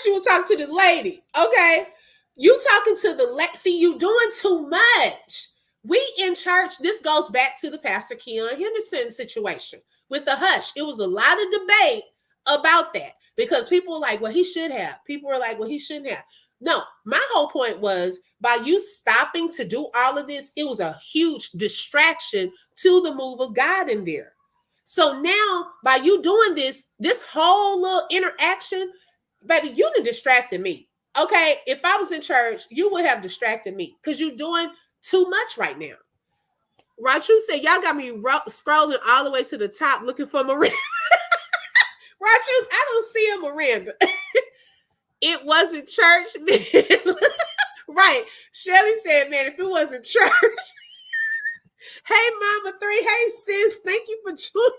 Speaker 1: she was talking to this lady. Okay. You talking to the see, you doing too much. We in church, this goes back to the Pastor Keon Henderson situation with the hush. It was a lot of debate about that because people were like, well, he should have. People were like, well, he shouldn't have. No, my whole point was by you stopping to do all of this, it was a huge distraction to the move of God in there. So now by you doing this whole little interaction, baby, you done distracted me. Okay, if I was in church, you would have distracted me because you're doing too much right now. Rachu said, y'all got me scrolling all the way to the top looking for Miranda. Rachu, I don't see a Miranda. It wasn't church, man. Right. Shelly said, man, if it wasn't church. Hey, Mama 3. Hey, sis. Thank you for joining.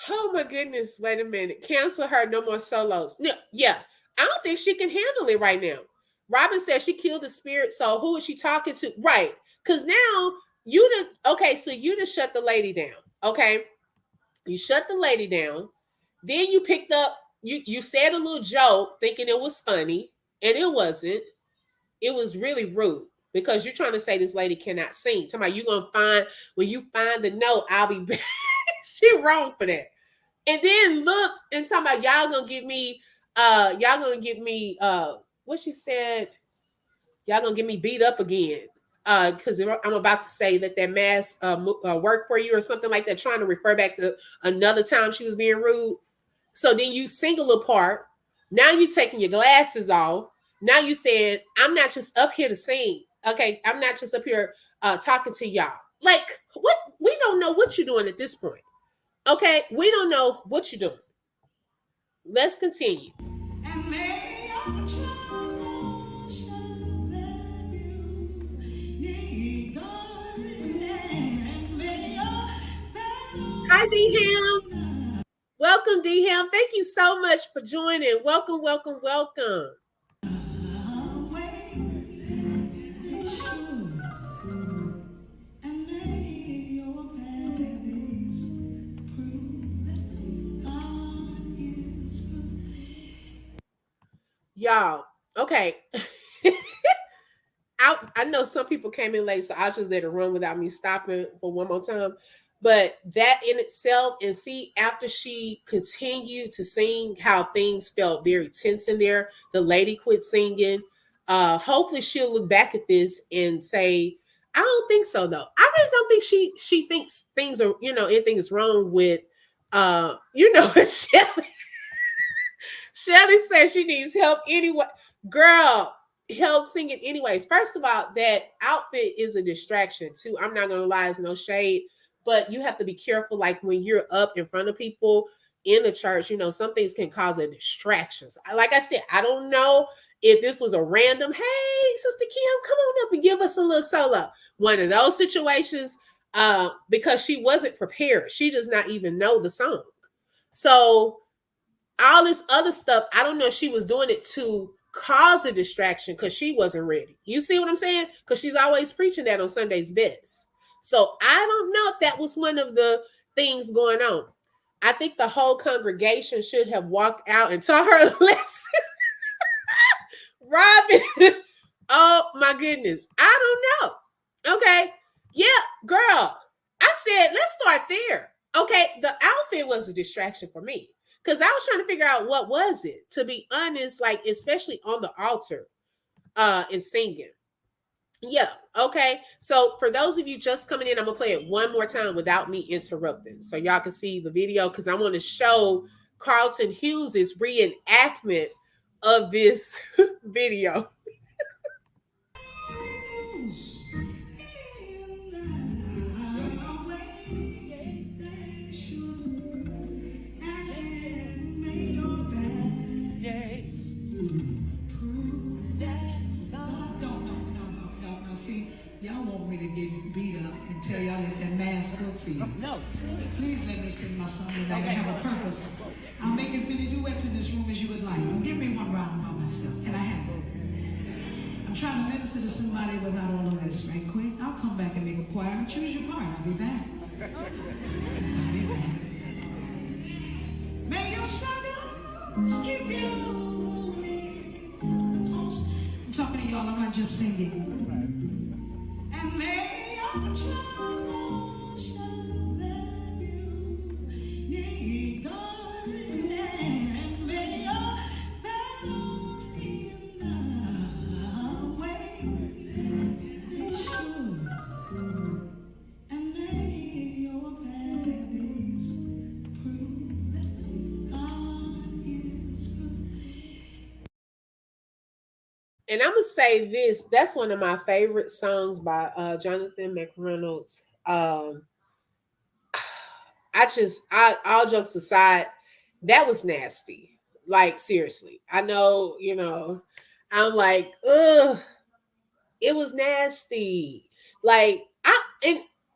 Speaker 1: Oh, my goodness. Wait a minute. Cancel her. No more solos. Yeah. I don't think she can handle it right now. Robin said she killed the spirit. So who is she talking to? Right. Because now so you just shut the lady down. Okay. You shut the lady down. Then you picked up, you said a little joke thinking it was funny, and it wasn't. It was really rude because you're trying to say this lady cannot sing. Somebody you gonna find when you find the note, I'll be back. She wrong for that. And then look and somebody y'all gonna give me what she said, y'all gonna get me beat up again. Because I'm about to say that mask worked for you or something like that, trying to refer back to another time she was being rude. So then you sing a little part. Now you taking your glasses off. Now you saying, I'm not just up here to sing. Okay, I'm not just up here talking to y'all. Like, what? We don't know what you're doing at this point. Okay, we don't know what you're doing. Let's continue.
Speaker 3: And may your troubles that you need God, and may your
Speaker 1: Hi, D-Ham. Welcome, D-Ham. Thank you so much for joining. Welcome, welcome, welcome. Y'all, okay. I know some people came in late, so I'll just let it run without me stopping for one more time. But that in itself, and see, after she continued to sing how things felt very tense in there, the lady quit singing. Hopefully she'll look back at this and say, I don't think so, though. I really don't think she thinks things are, anything is wrong with, Shelly. Shelly says she needs help anyway. Girl, help singing anyways. First of all, that outfit is a distraction too. I'm not going to lie, it's no shade, but you have to be careful. Like when you're up in front of people in the church, some things can cause a distraction. Like I said, I don't know if this was a random, hey, Sister Kim, come on up and give us a little solo. One of those situations, because she wasn't prepared. She does not even know the song. So all this other stuff, I don't know if she was doing it to cause a distraction because she wasn't ready. You see what I'm saying? Because she's always preaching that on Sunday's best. So I don't know if that was one of the things going on. I think the whole congregation should have walked out and taught her a lesson. Robin, oh my goodness. I don't know. Okay. Yeah, girl. I said, let's start there. Okay. The outfit was a distraction for me. Because I was trying to figure out what was it, to be honest, like especially on the altar and singing. Yeah, okay. So for those of you just coming in, I'm gonna play it one more time without me interrupting, so y'all can see the video, because I want to show Carlton Humes' reenactment of this video.
Speaker 3: See, y'all want me to get beat up and tell y'all that mask work for you. No. Please let me sing my song tonight. I have a purpose. I'll make as many duets in this room as you would like. Well, give me one round by myself. Can I have it? I'm trying to minister to somebody without all of this, right quick? I'll come back and make a choir. Choose your part. I'll be back. I'll be back. May your struggles keep you me. I'm talking to y'all. I'm not just singing. And may your troubles show that you need God, and may your battles in the way they should, and may your bad days prove that God is good.
Speaker 1: And I'm gonna say this, that's one of my favorite songs by Jonathan McReynolds. All jokes aside, that was nasty. Like, seriously. I know, I'm like, ugh, it was nasty. Like,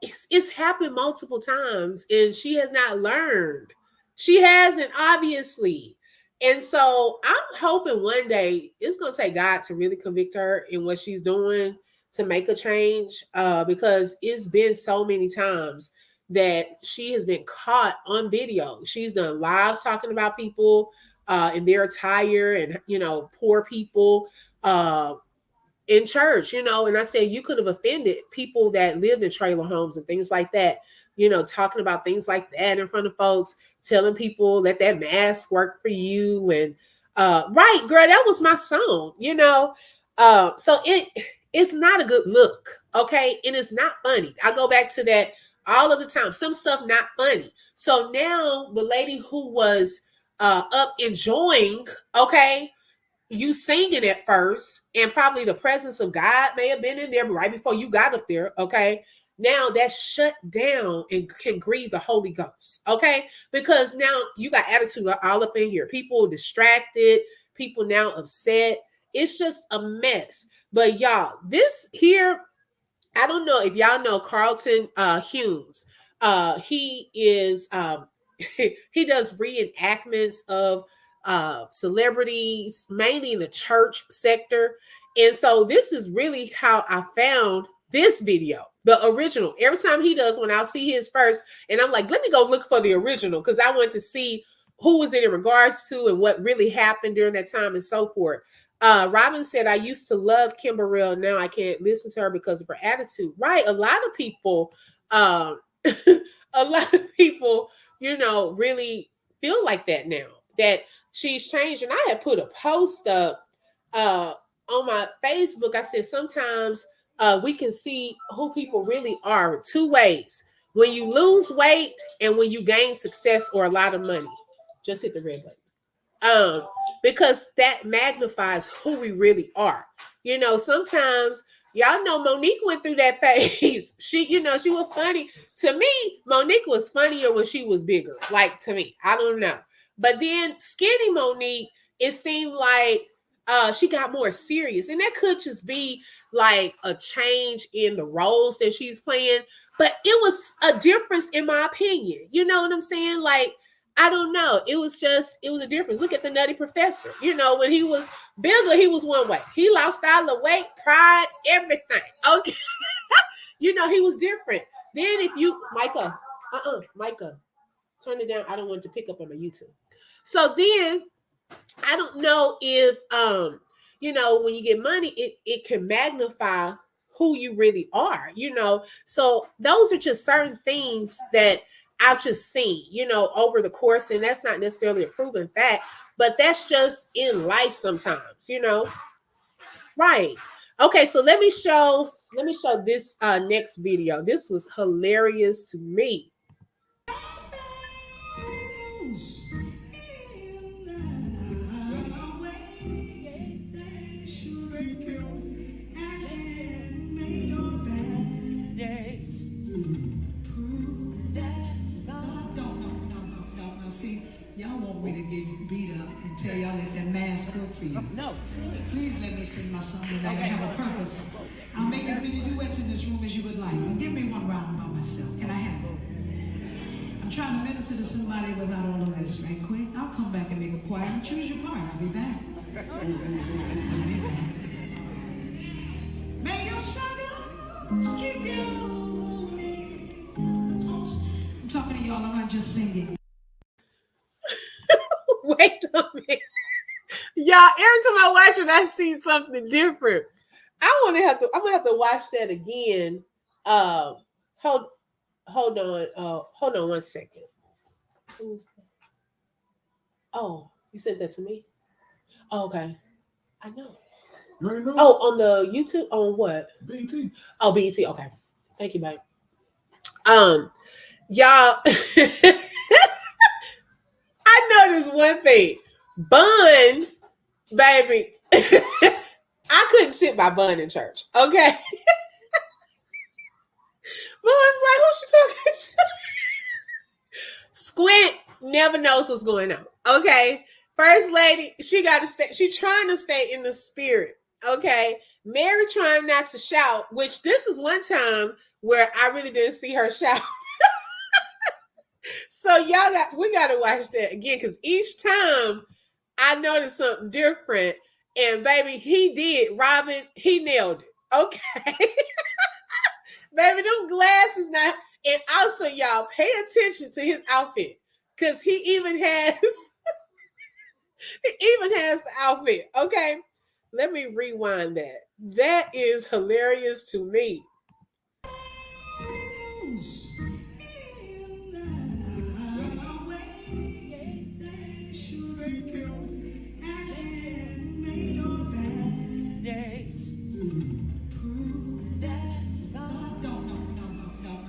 Speaker 1: it's happened multiple times, and she has not learned. She hasn't, obviously. And so I'm hoping one day it's going to take God to really convict her in what she's doing to make a change, because it's been so many times that she has been caught on video. She's done lives talking about people in their attire and, poor people in church, and I said, you could have offended people that lived in trailer homes and things like that, talking about things like that in front of folks, telling people that mask worked for you. And right, girl, that was my song, so it's not a good look. Okay. And it's not funny. I go back to that all of the time. Some stuff not funny. So now the lady who was up enjoying, okay, you singing at first, and probably the presence of God may have been in there right before you got up there, okay? Now that's shut down and can grieve the Holy Ghost, okay? Because now you got attitude all up in here. People distracted, people now upset. It's just a mess. But y'all, this here, I don't know if y'all know Carlton Humes. He is he does reenactments of celebrities, mainly in the church sector. And so this is really how I found this video, the original. Every time he does one, I'll see his first, and I'm like, let me go look for the original, because I want to see who was it in regards to and what really happened during that time and so forth. Robin said, I used to love Kim Burrell. Now I can't listen to her because of her attitude. Right. A lot of people, really feel like that now, that she's changed. And I had put a post up on my Facebook. I said, sometimes we can see who people really are two ways: when you lose weight and when you gain success or a lot of money. Just hit the red button. Because that magnifies who we really are. Sometimes, y'all know Monique went through that phase. She was funny. To me, Monique was funnier when she was bigger. Like, to me, I don't know. But then skinny Monique, it seemed like she got more serious. And that could just be like a change in the roles that she's playing. But it was a difference in my opinion. You know what I'm saying? Like, I don't know. It was a difference. Look at the Nutty Professor. When he was bigger, he was one way. He lost all the weight, pride, everything. Okay. He was different. Then if you, Micah, turn it down. I don't want it to pick up on my YouTube. So then I don't know if, when you get money, it can magnify who you really are, So those are just certain things that I've just seen, over the course, and that's not necessarily a proven fact, but that's just in life sometimes, Right. Okay, so let me show this next video. This was hilarious to me.
Speaker 3: See, y'all want me to get beat up and tell y'all that mask work for you.
Speaker 2: No.
Speaker 3: Please let me sing my song tonight. I have a purpose. I'll make as many duets in this room as you would like. But give me one round by myself. Can I have it? I'm trying to minister to somebody without all of this, right quick? I'll come back and make a choir and choose your part. I'll be back. May your struggles keep you moving. I'm talking to y'all. I'm not just singing.
Speaker 1: Wait a minute. Y'all, every time I watch it, I see something different. I'm gonna have to watch that again. Hold on 1 second. Oh, you sent that to me? Oh, okay. I know.
Speaker 4: You already know?
Speaker 1: Oh, on the YouTube? On what?
Speaker 4: BET.
Speaker 1: Oh, BET. Okay. Thank you, babe. Y'all, I noticed one thing. Bun, baby, I couldn't sit by Bun in church. Okay. But it's like, who's she talking to? Squint never knows what's going on. Okay. First lady, she got to stay. She trying to stay in the spirit. Okay. Mary trying not to shout, which this is one time where I really didn't see her shout. So we got to watch that again, because each time I noticed something different, and baby, he did. Robin, he nailed it. Okay. Baby, them glasses now. And also, y'all, pay attention to his outfit, because he even has the outfit. Okay. Let me rewind that. That is hilarious to me.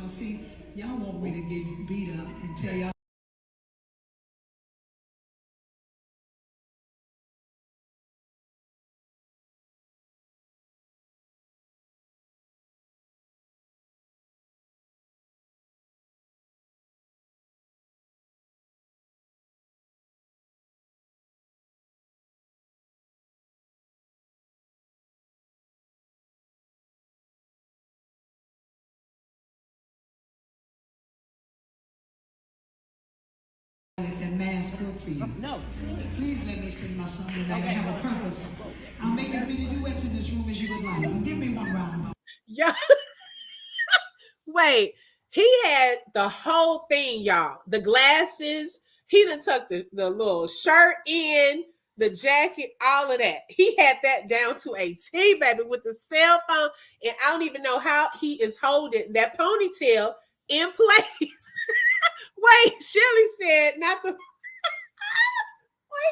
Speaker 3: See, y'all want me to get beat up and tell y'all. Let that mask work for you.
Speaker 2: No.
Speaker 3: Please let me sing my song tonight. I have a purpose. I'll make as many duets in this room as you would like. But give me one round.
Speaker 1: Yeah. Wait, he had the whole thing, y'all. The glasses. He done tucked the little shirt in, the jacket, all of that. He had that down to a T, baby, with the cell phone. And I don't even know how he is holding that ponytail in place. Wait, Shirley said, not the. Wait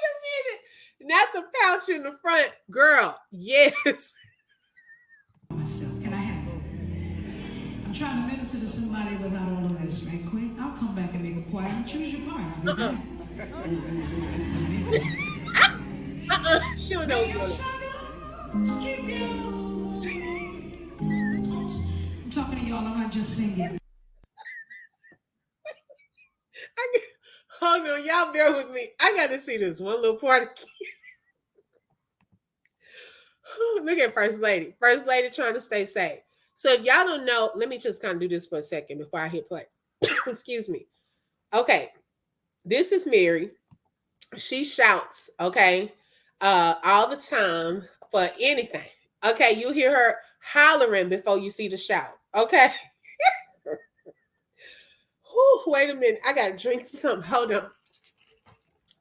Speaker 1: a minute. Not the pouch in the front. Girl, yes.
Speaker 3: Myself. Can I have it? I'm trying to minister to somebody without all of this, right quick? I'll come back and make a choir and choose your part. I'll be back.
Speaker 1: She don't know what's
Speaker 3: I'm talking to y'all. I'm not just singing.
Speaker 1: Hold on, y'all bear with me. I got to see this one little part. Look at First Lady. First Lady trying to stay safe. So if y'all don't know, let me just kind of do this for a second before I hit play. Excuse me. Okay. This is Mary. She shouts, okay, all the time for anything. Okay, you hear her hollering before you see the shout. Okay. Whew, wait a minute. I gotta drink something. Hold on.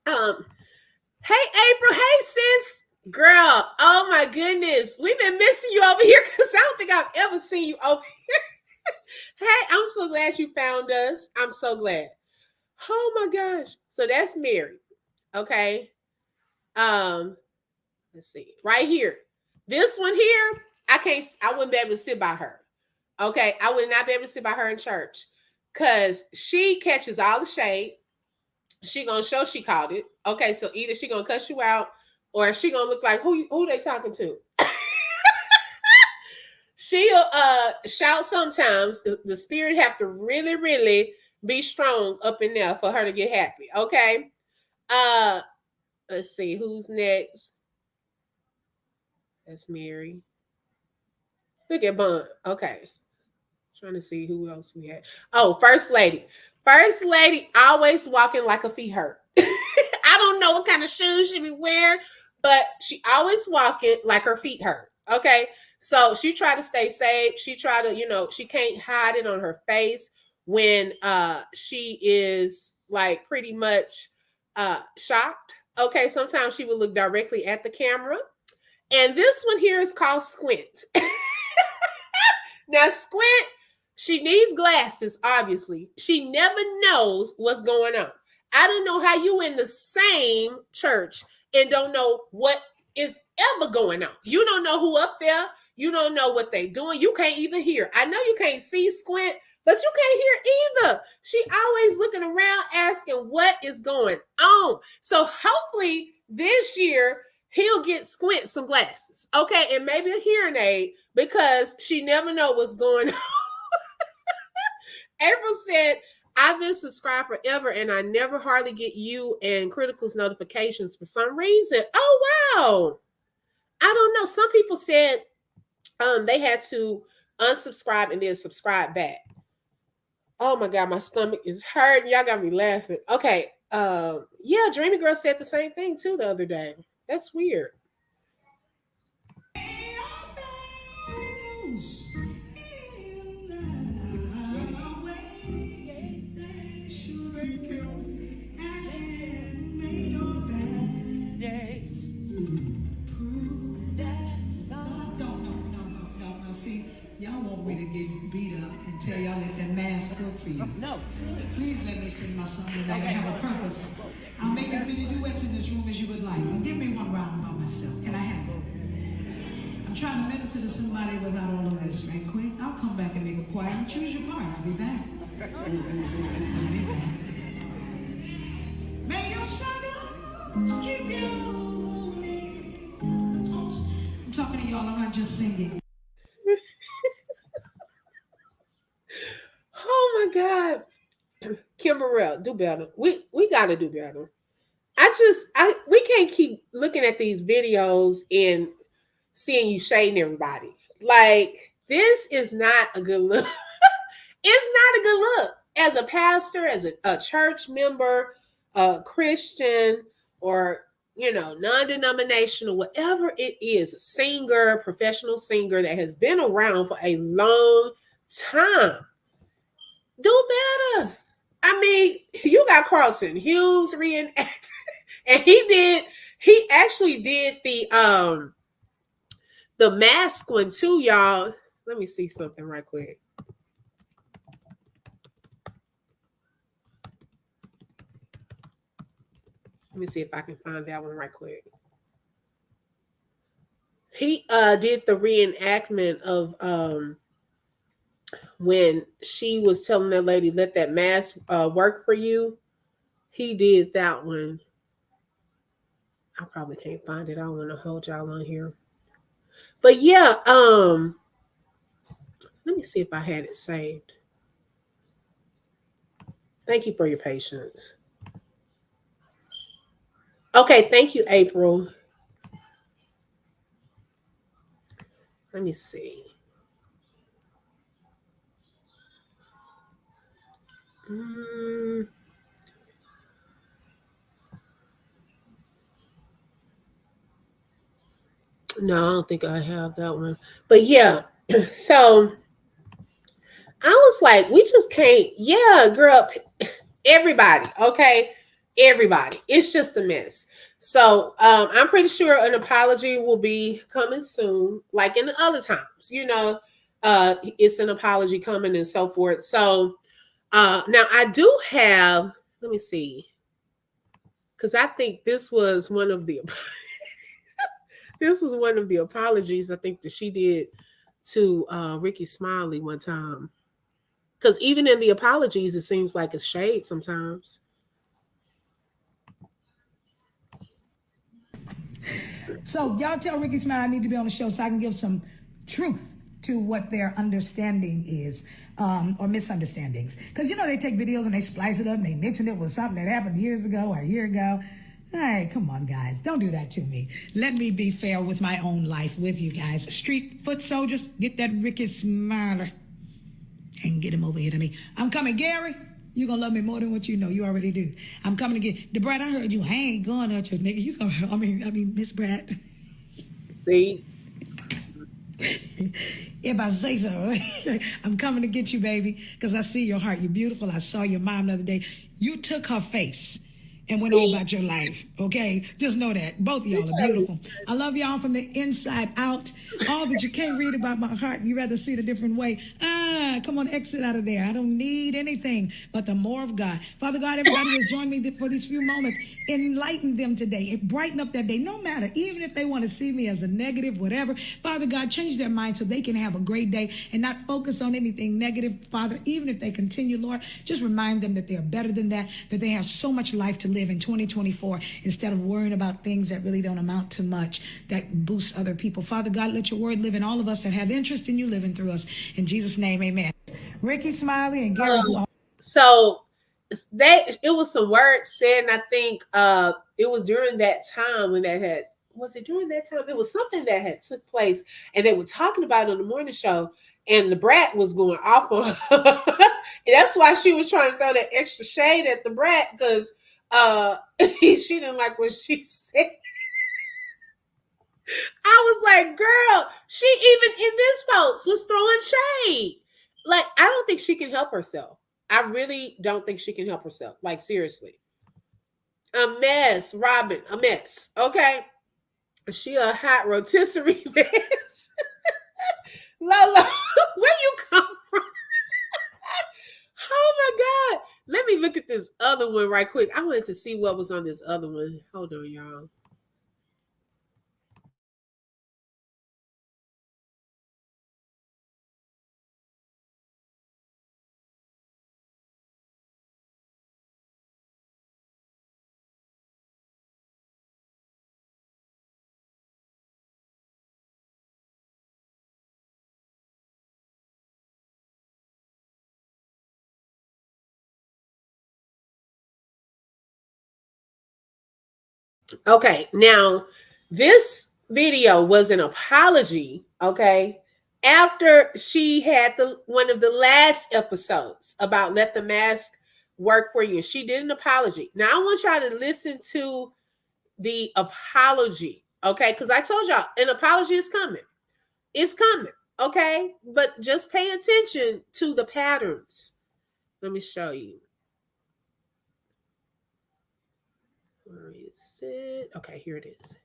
Speaker 1: Hey April. Hey sis. Girl. Oh my goodness. We've been missing you over here because I don't think I've ever seen you over here. Hey, I'm so glad you found us. I'm so glad. Oh my gosh. So that's Mary. Okay. Let's see. Right here. This one here, I wouldn't be able to sit by her. Okay. I would not be able to sit by her in church because she catches all the shade. She gonna show she caught it. Okay, so either she gonna cuss you out or she gonna look like who they talking to. She'll shout sometimes. The spirit have to really, really be strong up in there for her to get happy. Okay. Let's see who's next. That's Mary. Look at Bun. Okay. Trying to see who else we had. Oh, First Lady. First Lady always walking like her feet hurt. I don't know what kind of shoes she be wearing, but she always walking like her feet hurt. Okay. So she tried to stay safe. She tried to, she can't hide it on her face when she is like pretty much shocked. Okay. Sometimes she will look directly at the camera. And this one here is called Squint. Now, Squint, she needs glasses, obviously. She never knows what's going on. I don't know how you in the same church and don't know what is ever going on. You don't know who up there. You don't know what they doing. You can't even hear. I know you can't see Squint, but you can't hear either. She always looking around asking what is going on. So hopefully this year he'll get Squint some glasses. Okay, and maybe a hearing aid because she never know what's going on. April said, I've been subscribed forever and I never hardly get you and Critical's notifications for some reason. Oh, wow. I don't know. Some people said they had to unsubscribe and then subscribe back. Oh my God, my stomach is hurting. Y'all got me laughing. Okay. Yeah, Dreamy Girl said the same thing too the other day. That's weird.
Speaker 3: Y'all want me to get beat up and tell y'all that mask work for you. No. Please let me sing my song tonight. I have a purpose. I'll make as many duets in this room as you would like. But give me one round by myself. Can I have it? I'm trying to minister to somebody without all of this, right quick? I'll come back and make a choir and choose your part. I'll be back. I'll be back. May your struggles keep you moving. I'm talking to y'all. I'm not just singing.
Speaker 1: Oh my God. Kimberell, do better. We gotta do better. We can't keep looking at these videos and seeing you shading everybody. Like, this is not a good look. It's not a good look. As a pastor, as a church member, a Christian, or non-denominational, whatever it is, a singer, professional singer that has been around for a long time. Do better. I mean, you got Carlton Hughes reenact, and he actually did the mask one too, y'all. Let me see something right quick. Let me see if I can find that one right quick. He did the reenactment of when she was telling that lady, let that mask work for you. He did that one. I probably can't find it. I don't want to hold y'all on here. But yeah, let me see if I had it saved. Thank you for your patience. Okay, thank you, April. Let me see. No, I don't think I have that one. But yeah, so I was like, we just can't. Yeah, girl, everybody, okay? Everybody. It's just a mess. So I'm pretty sure an apology will be coming soon, like in the other times. it's an apology coming and so forth. So now I do have, let me see, because I think this was one of the this was one of the apologies I think that she did to Ricky Smiley one time. Because even in the apologies, it seems like it's shade sometimes.
Speaker 3: So y'all tell Ricky Smiley I need to be on the show so I can give some truth to what their understanding is, or misunderstandings. Because, you know, they take videos and they splice it up and they mixing it with something that happened years ago or a year ago. Hey, come on, guys. Don't do that to me. Let me be fair with my own life with you guys. Street foot soldiers, get that Ricky Smiley and get him over here to me. I'm coming, Gary. You're going to love me more than what you know. You already do. I'm coming to get... DeBrat, I heard you. I ain't going at you, nigga. You gonna... I mean, Miss Brat.
Speaker 1: See?
Speaker 3: If I say so. I'm coming to get you, baby, because I see your heart. You're beautiful. I saw your mom the other day. You took her face and went on about your life, okay? Just know that. Both of y'all are beautiful. I love y'all from the inside out. All that you can't read about my heart, you rather see it a different way. Come on, exit out of there. I don't need anything but the more of God. Father God, everybody who has joined me for these few moments, enlighten them today. Brighten up their day, no matter, even if they want to see me as a negative, whatever. Father God, change their mind so they can have a great day and not focus on anything negative. Father, even if they continue, Lord, just remind them that they're better than that they have so much life to live in 2024 instead of worrying about things that really don't amount to much, that boost other people. Father God, let your word live in all of us that have interest in you living through us. In Jesus' name, amen. Ricky Smiley and Gary.
Speaker 1: So it was some words said, and I think it was during that time when that had, was it during that time? It was something that had took place, and they were talking about it on the morning show, and the Brat was going off on her. And that's why she was trying to throw that extra shade at the Brat, because she didn't like what she said. I was like, girl, she even in this post was throwing shade. Like, I don't think she can help herself. I really don't think she can help herself. Like, seriously. A mess, Robin, a mess. Okay. She a hot rotisserie mess. Lola, where you come from? Oh my God. Let me look at this other one right quick. I wanted to see what was on this other one. Hold on, y'all. Okay, now this video was an apology, okay, after she had one of the last episodes about let the mask work for you, and she did an apology. Now I want y'all to listen to the apology, okay, because I told y'all an apology is coming. It's coming, okay, but just pay attention to the patterns. Let me show you. Where is it? Okay, here it is.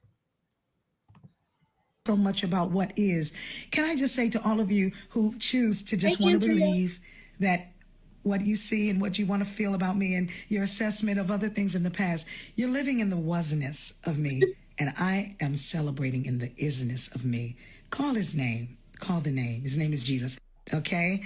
Speaker 3: So much about what is. Can I just say to all of you who choose to just want to believe that what you see and what you want to feel about me and your assessment of other things in the past, you're living in the wasness of me, and I am celebrating in the isness of me. Call his name. Call the name. His name is Jesus. Okay?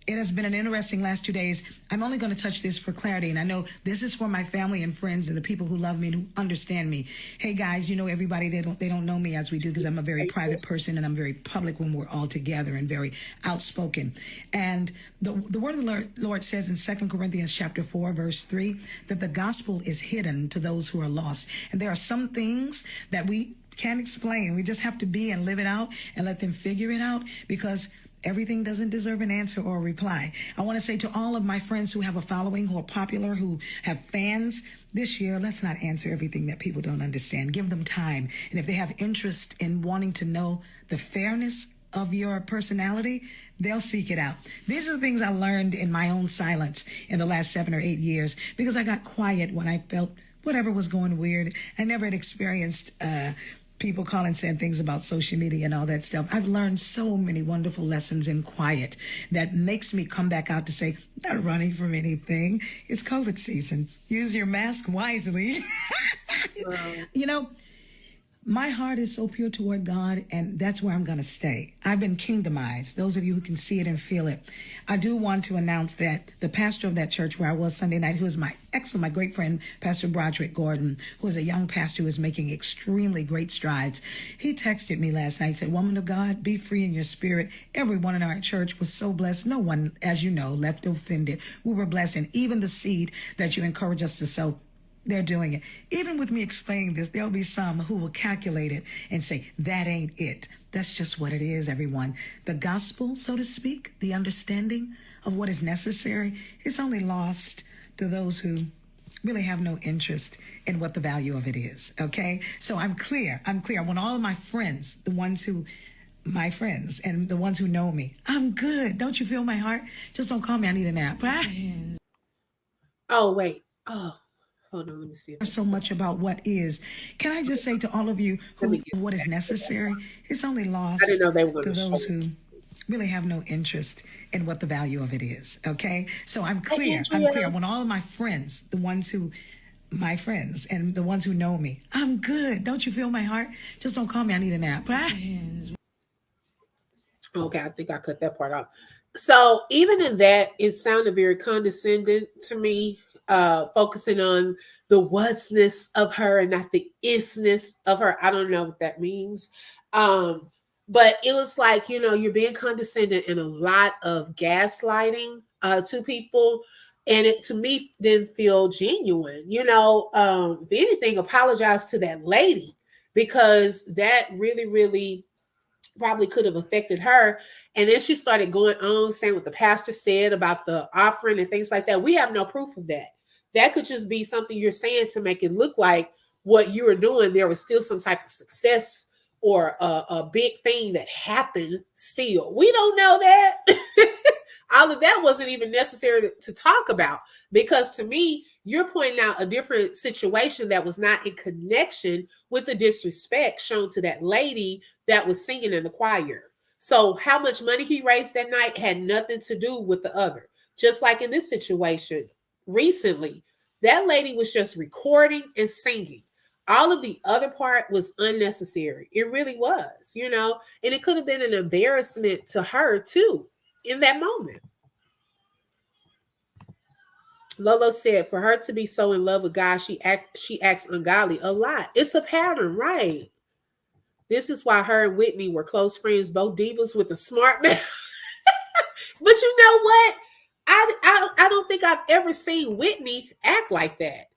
Speaker 3: It has been an interesting last 2 days. I'm only going to touch this for clarity, and I know this is for my family and friends and the people who love me and who understand me. Hey, guys, you know everybody, they don't know me as we do because I'm a very private person and I'm very public when we're all together and very outspoken. And the word of the Lord says in 2 Corinthians chapter 4, verse 3, that the gospel is hidden to those who are lost. And there are some things that we can't explain. We just have to be and live it out and let them figure it out, because everything doesn't deserve an answer or a reply. I want to say to all of my friends who have a following, who are popular, who have fans, this year, let's not answer everything that people don't understand. Give them time. And if they have interest in wanting to know the fairness of your personality, they'll seek it out. These are the things I learned in my own silence in the last 7 or 8 years, because I got quiet when I felt whatever was going weird. I never had experienced people calling saying things about social media and all that stuff. I've learned so many wonderful lessons in quiet that makes me come back out to say, I'm not running from anything. It's COVID season. Use your mask wisely. You know, my heart is so pure toward God, and that's where I'm going to stay. I've been kingdomized. Those of you who can see it and feel it. I do want to announce that the pastor of that church where I was Sunday night, who is my great friend, Pastor Broderick Gordon, who is a young pastor who is making extremely great strides. He texted me last night, said, woman of God, be free in your spirit. Everyone in our church was so blessed. No one, as you know, left offended. We were blessed. And even the seed that you encourage us to sow, they're doing it. Even with me explaining this, there'll be some who will calculate it and say, that ain't it. That's just what it is, everyone. The gospel, so to speak, the understanding of what is necessary, it's only lost to those who really have no interest in what the value of it is, okay? So I'm clear. I want all of my friends, my friends and the ones who know me, I'm good. Don't you feel my heart? Just don't call me. I need a nap.
Speaker 1: Oh, wait. Oh. Hold on, let me see.
Speaker 3: So much about what is. Can I just say to all of you what is necessary? It's only lost to those who really have no interest in what the value of it is. Okay? So I'm clear. I want all of my friends, my friends and the ones who know me, I'm good. Don't you feel my heart? Just don't call me. I need a nap.
Speaker 1: Okay, I think I cut that part off. So even in that, it sounded very condescending to me. Focusing on the wasness of her and not the isness of her. I don't know what that means. But it was like, you're being condescending and a lot of gaslighting to people. And it, to me, didn't feel genuine. If anything, apologize to that lady, because that really, really probably could have affected her. And then she started going on saying what the pastor said about the offering and things like that. We have no proof of that. That could just be something you're saying to make it look like what you were doing, there was still some type of success or a big thing that happened still. We don't know that. All of that wasn't even necessary to talk about, because to me, you're pointing out a different situation that was not in connection with the disrespect shown to that lady that was singing in the choir. So how much money he raised that night had nothing to do with the other. Just like in this situation recently, that lady was just recording and singing. All of the other part was unnecessary. It really was, and it could have been an embarrassment to her too in that moment. Lolo said, for her to be so in love with God, she acts ungodly a lot. It's a pattern, right? This is why her and Whitney were close friends, both divas with a smart man. But you know what? I don't think I've ever seen Whitney act like that.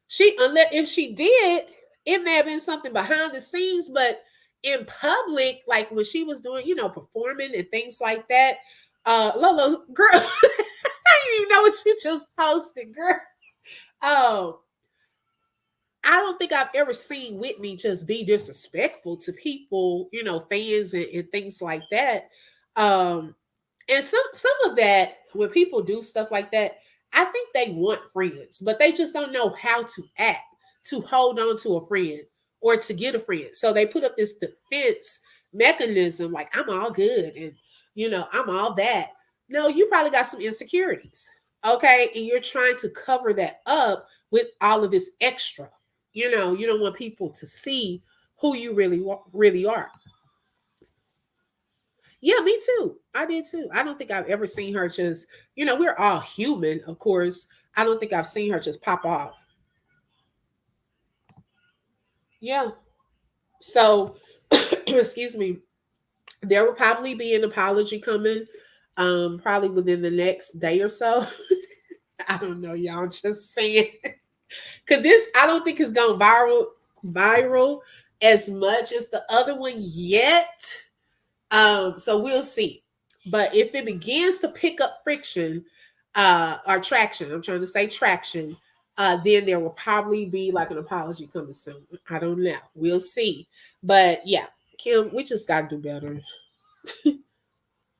Speaker 1: If she did, it may have been something behind the scenes, but in public, like when she was doing, performing and things like that, Lolo, girl, I didn't even know what you just posted, girl. I don't think I've ever seen Whitney just be disrespectful to people, fans and things like that. And some of that, when people do stuff like that, I think they want friends, but they just don't know how to act to hold on to a friend or to get a friend. So they put up this defense mechanism, like I'm all good and I'm all that. No, you probably got some insecurities, okay? And you're trying to cover that up with all of this extra. You don't want people to see who you really are. Yeah, me too. I did too. I don't think I've ever seen her just, we're all human, of course. I don't think I've seen her just pop off. Yeah. So, excuse me. There will probably be an apology coming, probably within the next day or so. I don't know, y'all. I'm just saying. Because this, I don't think it's gone viral as much as the other one yet. So we'll see. But if it begins to pick up friction or traction, I'm trying to say traction, then there will probably be like an apology coming soon. I don't know. We'll see. But yeah, Kim, we just got to do better.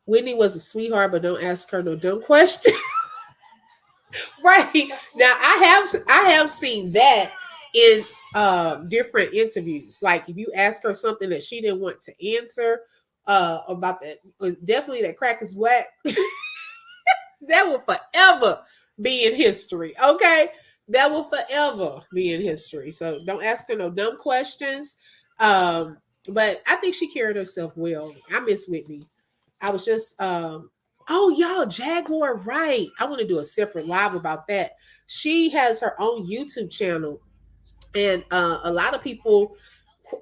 Speaker 1: Whitney was a sweetheart, but don't ask her no dumb question. Right. Now, I have seen that in different interviews. Like if you ask her something that she didn't want to answer about that, was definitely that crack is whack. That will forever be in history. Okay, that will forever be in history. So don't ask her no dumb questions. But I think she carried herself well. I miss Whitney. I was just oh y'all, Jaguar Wright. I want to do a separate live about that. She has her own YouTube channel, and a lot of people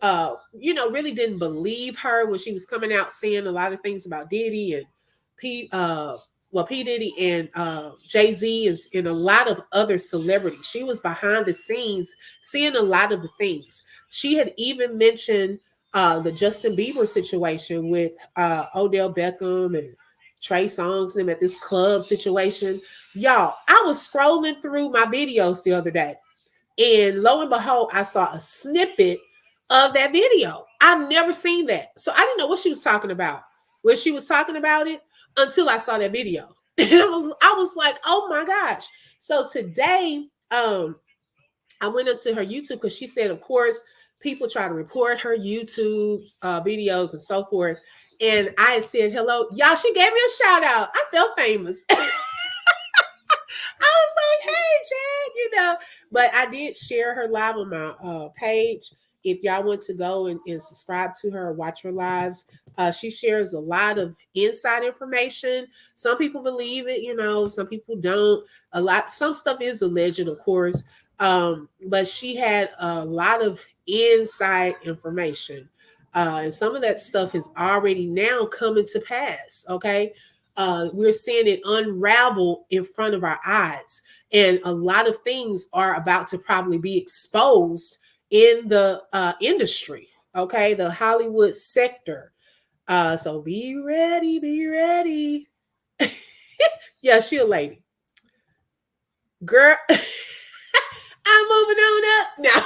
Speaker 1: really didn't believe her when she was coming out saying a lot of things about Diddy and P P Diddy and Jay-Z and a lot of other celebrities. She was behind the scenes seeing a lot of the things. She had even mentioned the Justin Bieber situation with Odell Beckham and Trey Songz and them at this club situation. Y'all, I was scrolling through my videos the other day, and lo and behold, I saw a snippet of that video. I've never seen that. So I didn't know what she was talking about when she was talking about it until I saw that video. And I was like, oh my gosh. So today, I went into her YouTube because she said, of course, people try to report her YouTube videos and so forth. And I said, hello, y'all, she gave me a shout out. I felt famous. I was like, hey, Jack, but I did share her live on my page. If y'all want to go and subscribe to her or watch her lives, she shares a lot of inside information. Some people believe it, some people don't. Some stuff is alleged, of course, but she had a lot of inside information. And some of that stuff is already now coming to pass, okay? We're seeing it unravel in front of our eyes. And a lot of things are about to probably be exposed in the industry, okay? The Hollywood sector. So be ready, be ready. Yeah, she a lady. Girl, I'm moving on up now.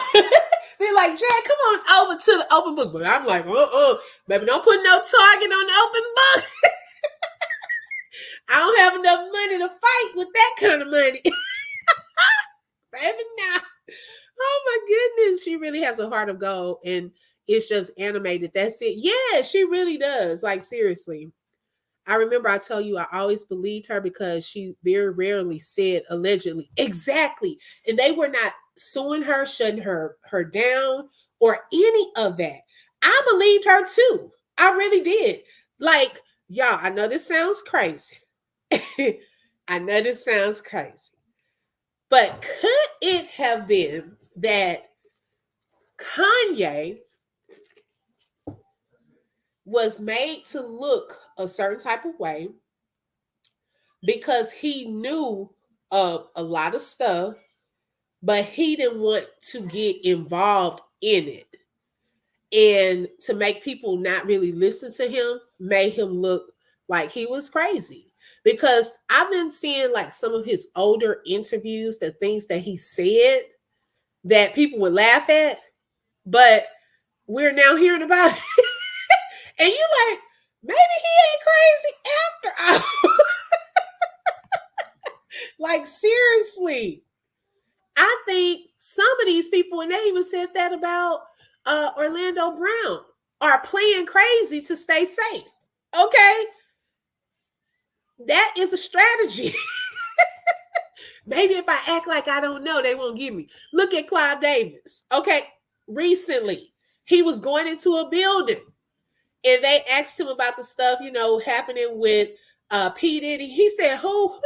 Speaker 1: Be like, Jack, come on over to the open book. But I'm like, baby, don't put no target on the open book. I don't have enough money to fight with that kind of money. Baby, nah. Oh my goodness, she really has a heart of gold, and it's just animated. That's it. Yeah, she really does. Like, seriously. I remember I tell you I always believed her because she very rarely said allegedly. Exactly. And they were not suing her, shutting her down, or any of that. I believed her too. I really did. Like, y'all, I know this sounds crazy. I know this sounds crazy. But could it have been that Kanye was made to look a certain type of way because he knew of a lot of stuff, but he didn't want to get involved in it? And to make people not really listen to him made him look like he was crazy. Because I've been seeing like some of his older interviews, the things that he said that people would laugh at, but we're now hearing about it. And you're like, maybe he ain't crazy after all. Like, seriously. I think some of these people, and they even said that about Orlando Brown, are playing crazy to stay safe. Okay? That is a strategy. Maybe if I act like I don't know, they won't give me. Look at Clive Davis. Okay? Recently, he was going into a building, and they asked him about the stuff, happening with P. Diddy. He said, who?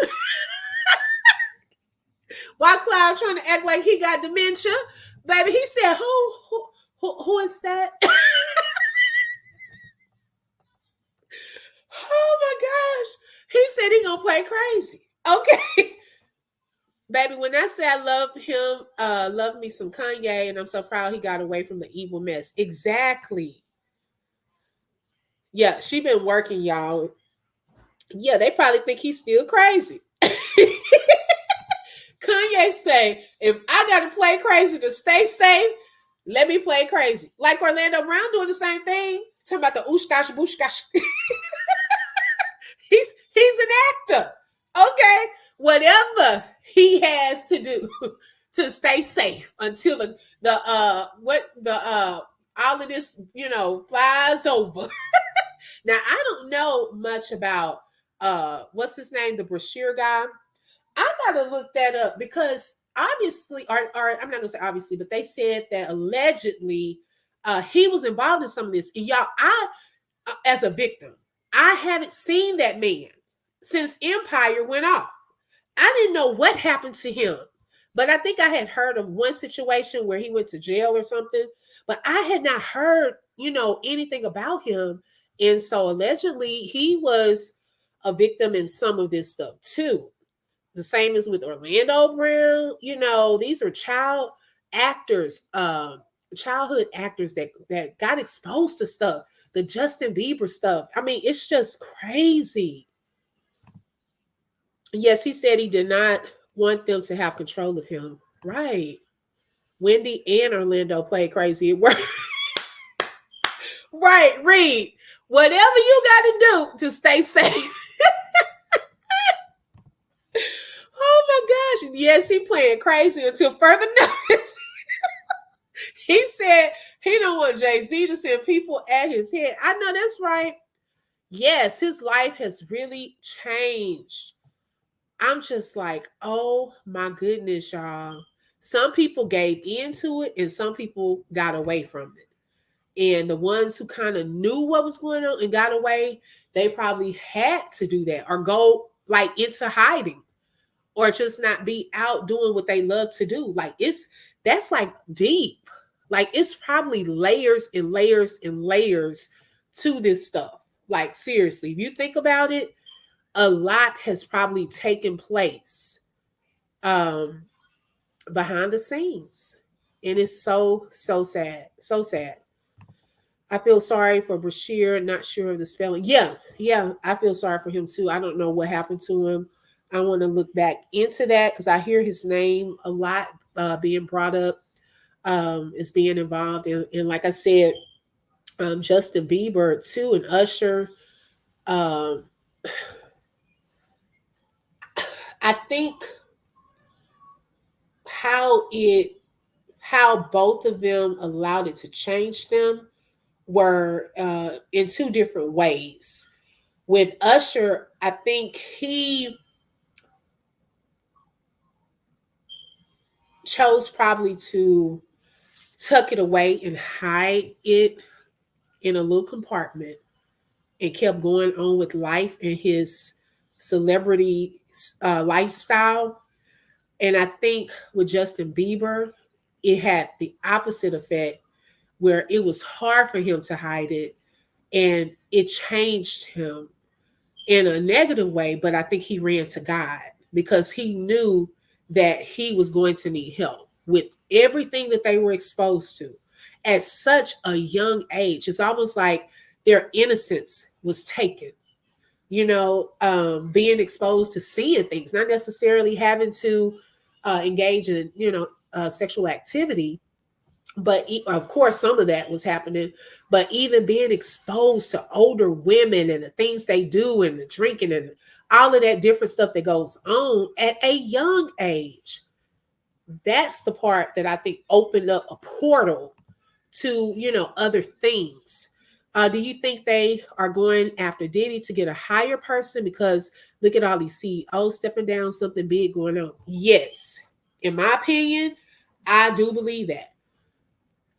Speaker 1: While Clive trying to act like he got dementia, baby, he said, who is that? Oh my gosh. He said he gonna play crazy. Okay. Baby, when I say I love him, love me some Kanye, and I'm so proud he got away from the evil mess. Exactly. Yeah, she been working, y'all. Yeah, they probably think he's still crazy. Kanye say, if I got to play crazy to stay safe, let me play crazy. Like Orlando Brown doing the same thing. Talking about the ooshkash booshkash. He's an actor. Okay. Whatever he has to do to stay safe until the all of this, flies over. Now, I don't know much about what's his name, the Brashear guy. I gotta look that up because obviously, or I'm not gonna say obviously, but they said that allegedly he was involved in some of this. And y'all, I as a victim, I haven't seen that man since Empire went off. I didn't know what happened to him, but I think I had heard of one situation where he went to jail or something, but I had not heard, anything about him. And so allegedly he was a victim in some of this stuff too. The same as with Orlando Brown. These are child actors, childhood actors that got exposed to stuff. The Justin Bieber stuff. I mean, it's just crazy. Yes, he said he did not want them to have control of him. Right. Wendy and Orlando played crazy at work. Right, Reed. Whatever you got to do to stay safe. Oh my gosh. Yes, he playing crazy until further notice. He said he don't want Jay-Z to send people at his head. I know that's right. Yes, his life has really changed. I'm just like, oh my goodness, y'all. Some people gave into it and some people got away from it. And the ones who kind of knew what was going on and got away, they probably had to do that or go like into hiding or just not be out doing what they love to do. Like that's like deep. Like it's probably layers and layers and layers to this stuff. Like seriously, if you think about it, a lot has probably taken place behind the scenes. And it's so sad. So sad. I feel sorry for Brashear, not sure of the spelling. Yeah, I feel sorry for him too. I don't know what happened to him. I want to look back into that because I hear his name a lot being brought up as being involved. And like I said, Justin Bieber too and Usher. I think how both of them allowed it to change them were in two different ways. With Usher, I think he chose probably to tuck it away and hide it in a little compartment and kept going on with life and his celebrity lifestyle. And I think with Justin Bieber, it had the opposite effect where it was hard for him to hide it and it changed him in a negative way. But I think he ran to God because he knew that he was going to need help with everything that they were exposed to at such a young age. It's almost like their innocence was taken, being exposed to seeing things, not necessarily having to engage in, sexual activity. But of course, some of that was happening, but even being exposed to older women and the things they do and the drinking and all of that different stuff that goes on at a young age. That's the part that I think opened up a portal to, other things. Do you think they are going after Diddy to get a higher person? Because look at all these CEOs stepping down, something big going on. Yes. In my opinion, I do believe that.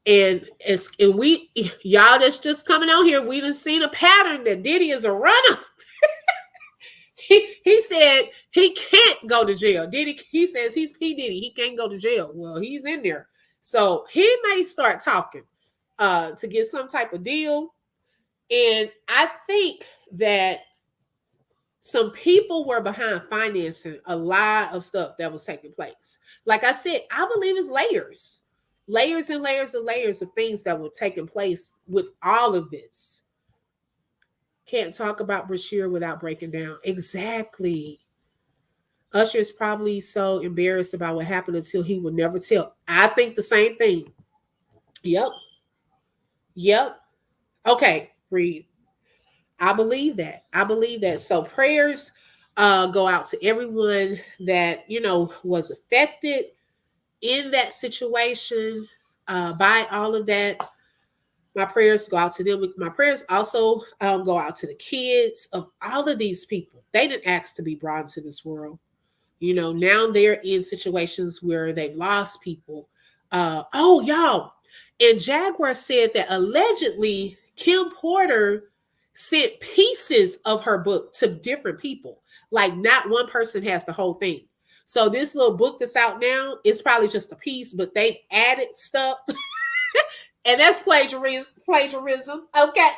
Speaker 1: And we y'all that's just coming on here, we done seen a pattern that Diddy is a runner. he said he can't go to jail. Diddy, he says he's P. Diddy. He can't go to jail. Well, he's in there. So he may start talking to get some type of deal. And I think that some people were behind financing a lot of stuff that was taking place. Like I said, I believe it's layers and layers and layers of things that were taking place with all of this. Can't talk about Brashear without breaking down. Exactly. Usher is probably so embarrassed about what happened until he would never tell. I think the same thing. Yep. Okay, Reed. I believe that. So prayers go out to everyone that, was affected. in that situation, by all of that, my prayers go out to them. My prayers also go out to the kids of all of these people. They didn't ask to be brought into this world. You know, now they're in situations where they've lost people. Oh, y'all. And Jaguar said that allegedly Kim Porter sent pieces of her book to different people. Like not one person has the whole thing. So this little book that's out now is probably just a piece, but they've added stuff. And that's plagiarism. Okay.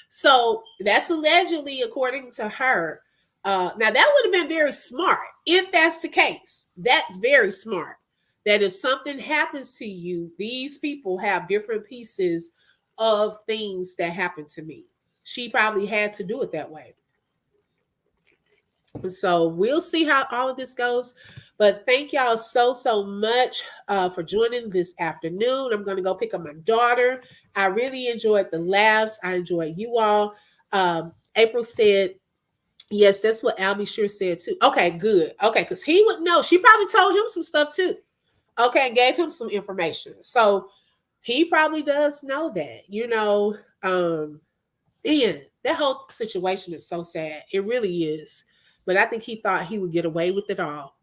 Speaker 1: So that's allegedly according to her. Now that would have been very smart if that's the case. That's very smart. That if something happens to you, these people have different pieces of things that happened to me. She probably had to do it that way. So we'll see how all of this goes. But thank y'all so much for joining this afternoon. I'm going to go pick up my daughter. I really enjoyed the laughs. I enjoyed you all. April said, yes, that's what Albie sure said too. Okay, good. Okay, because he would know. She probably told him some stuff too. Okay, and gave him some information. So he probably does know that. You know, man, that whole situation is so sad. It really is. But I think he thought he would get away with it all.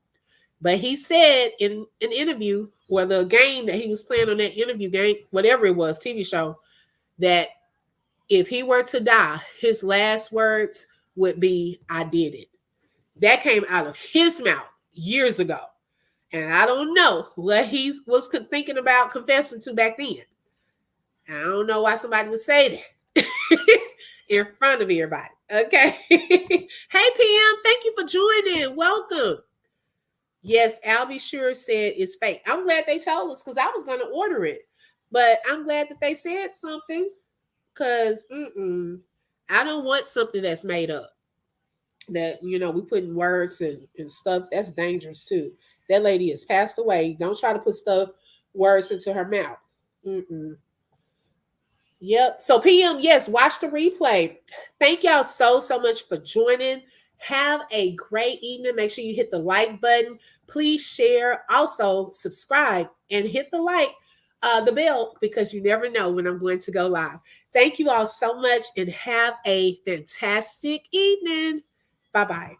Speaker 1: But he said in an interview, or the game that he was playing on that interview game, whatever it was, TV show, that if he were to die, his last words would be, I did it. That came out of his mouth years ago. And I don't know what he was thinking about confessing to back then. I don't know why somebody would say that in front of everybody. Okay. Hey, PM, thank you for joining. Welcome. Yes, Albie sure said it's fake. I'm glad they told us because I was going to order it. But I'm glad that they said something because I don't want something that's made up. That, you know, we put in words and stuff. That's dangerous too. That lady has passed away. Don't try to put words into her mouth. Yep. So PM, yes, watch the replay. Thank y'all so much for joining. Have a great evening. Make sure you hit the like button. Please share. Also subscribe and hit the bell, because you never know when I'm going to go live. Thank you all so much and have a fantastic evening. Bye-bye.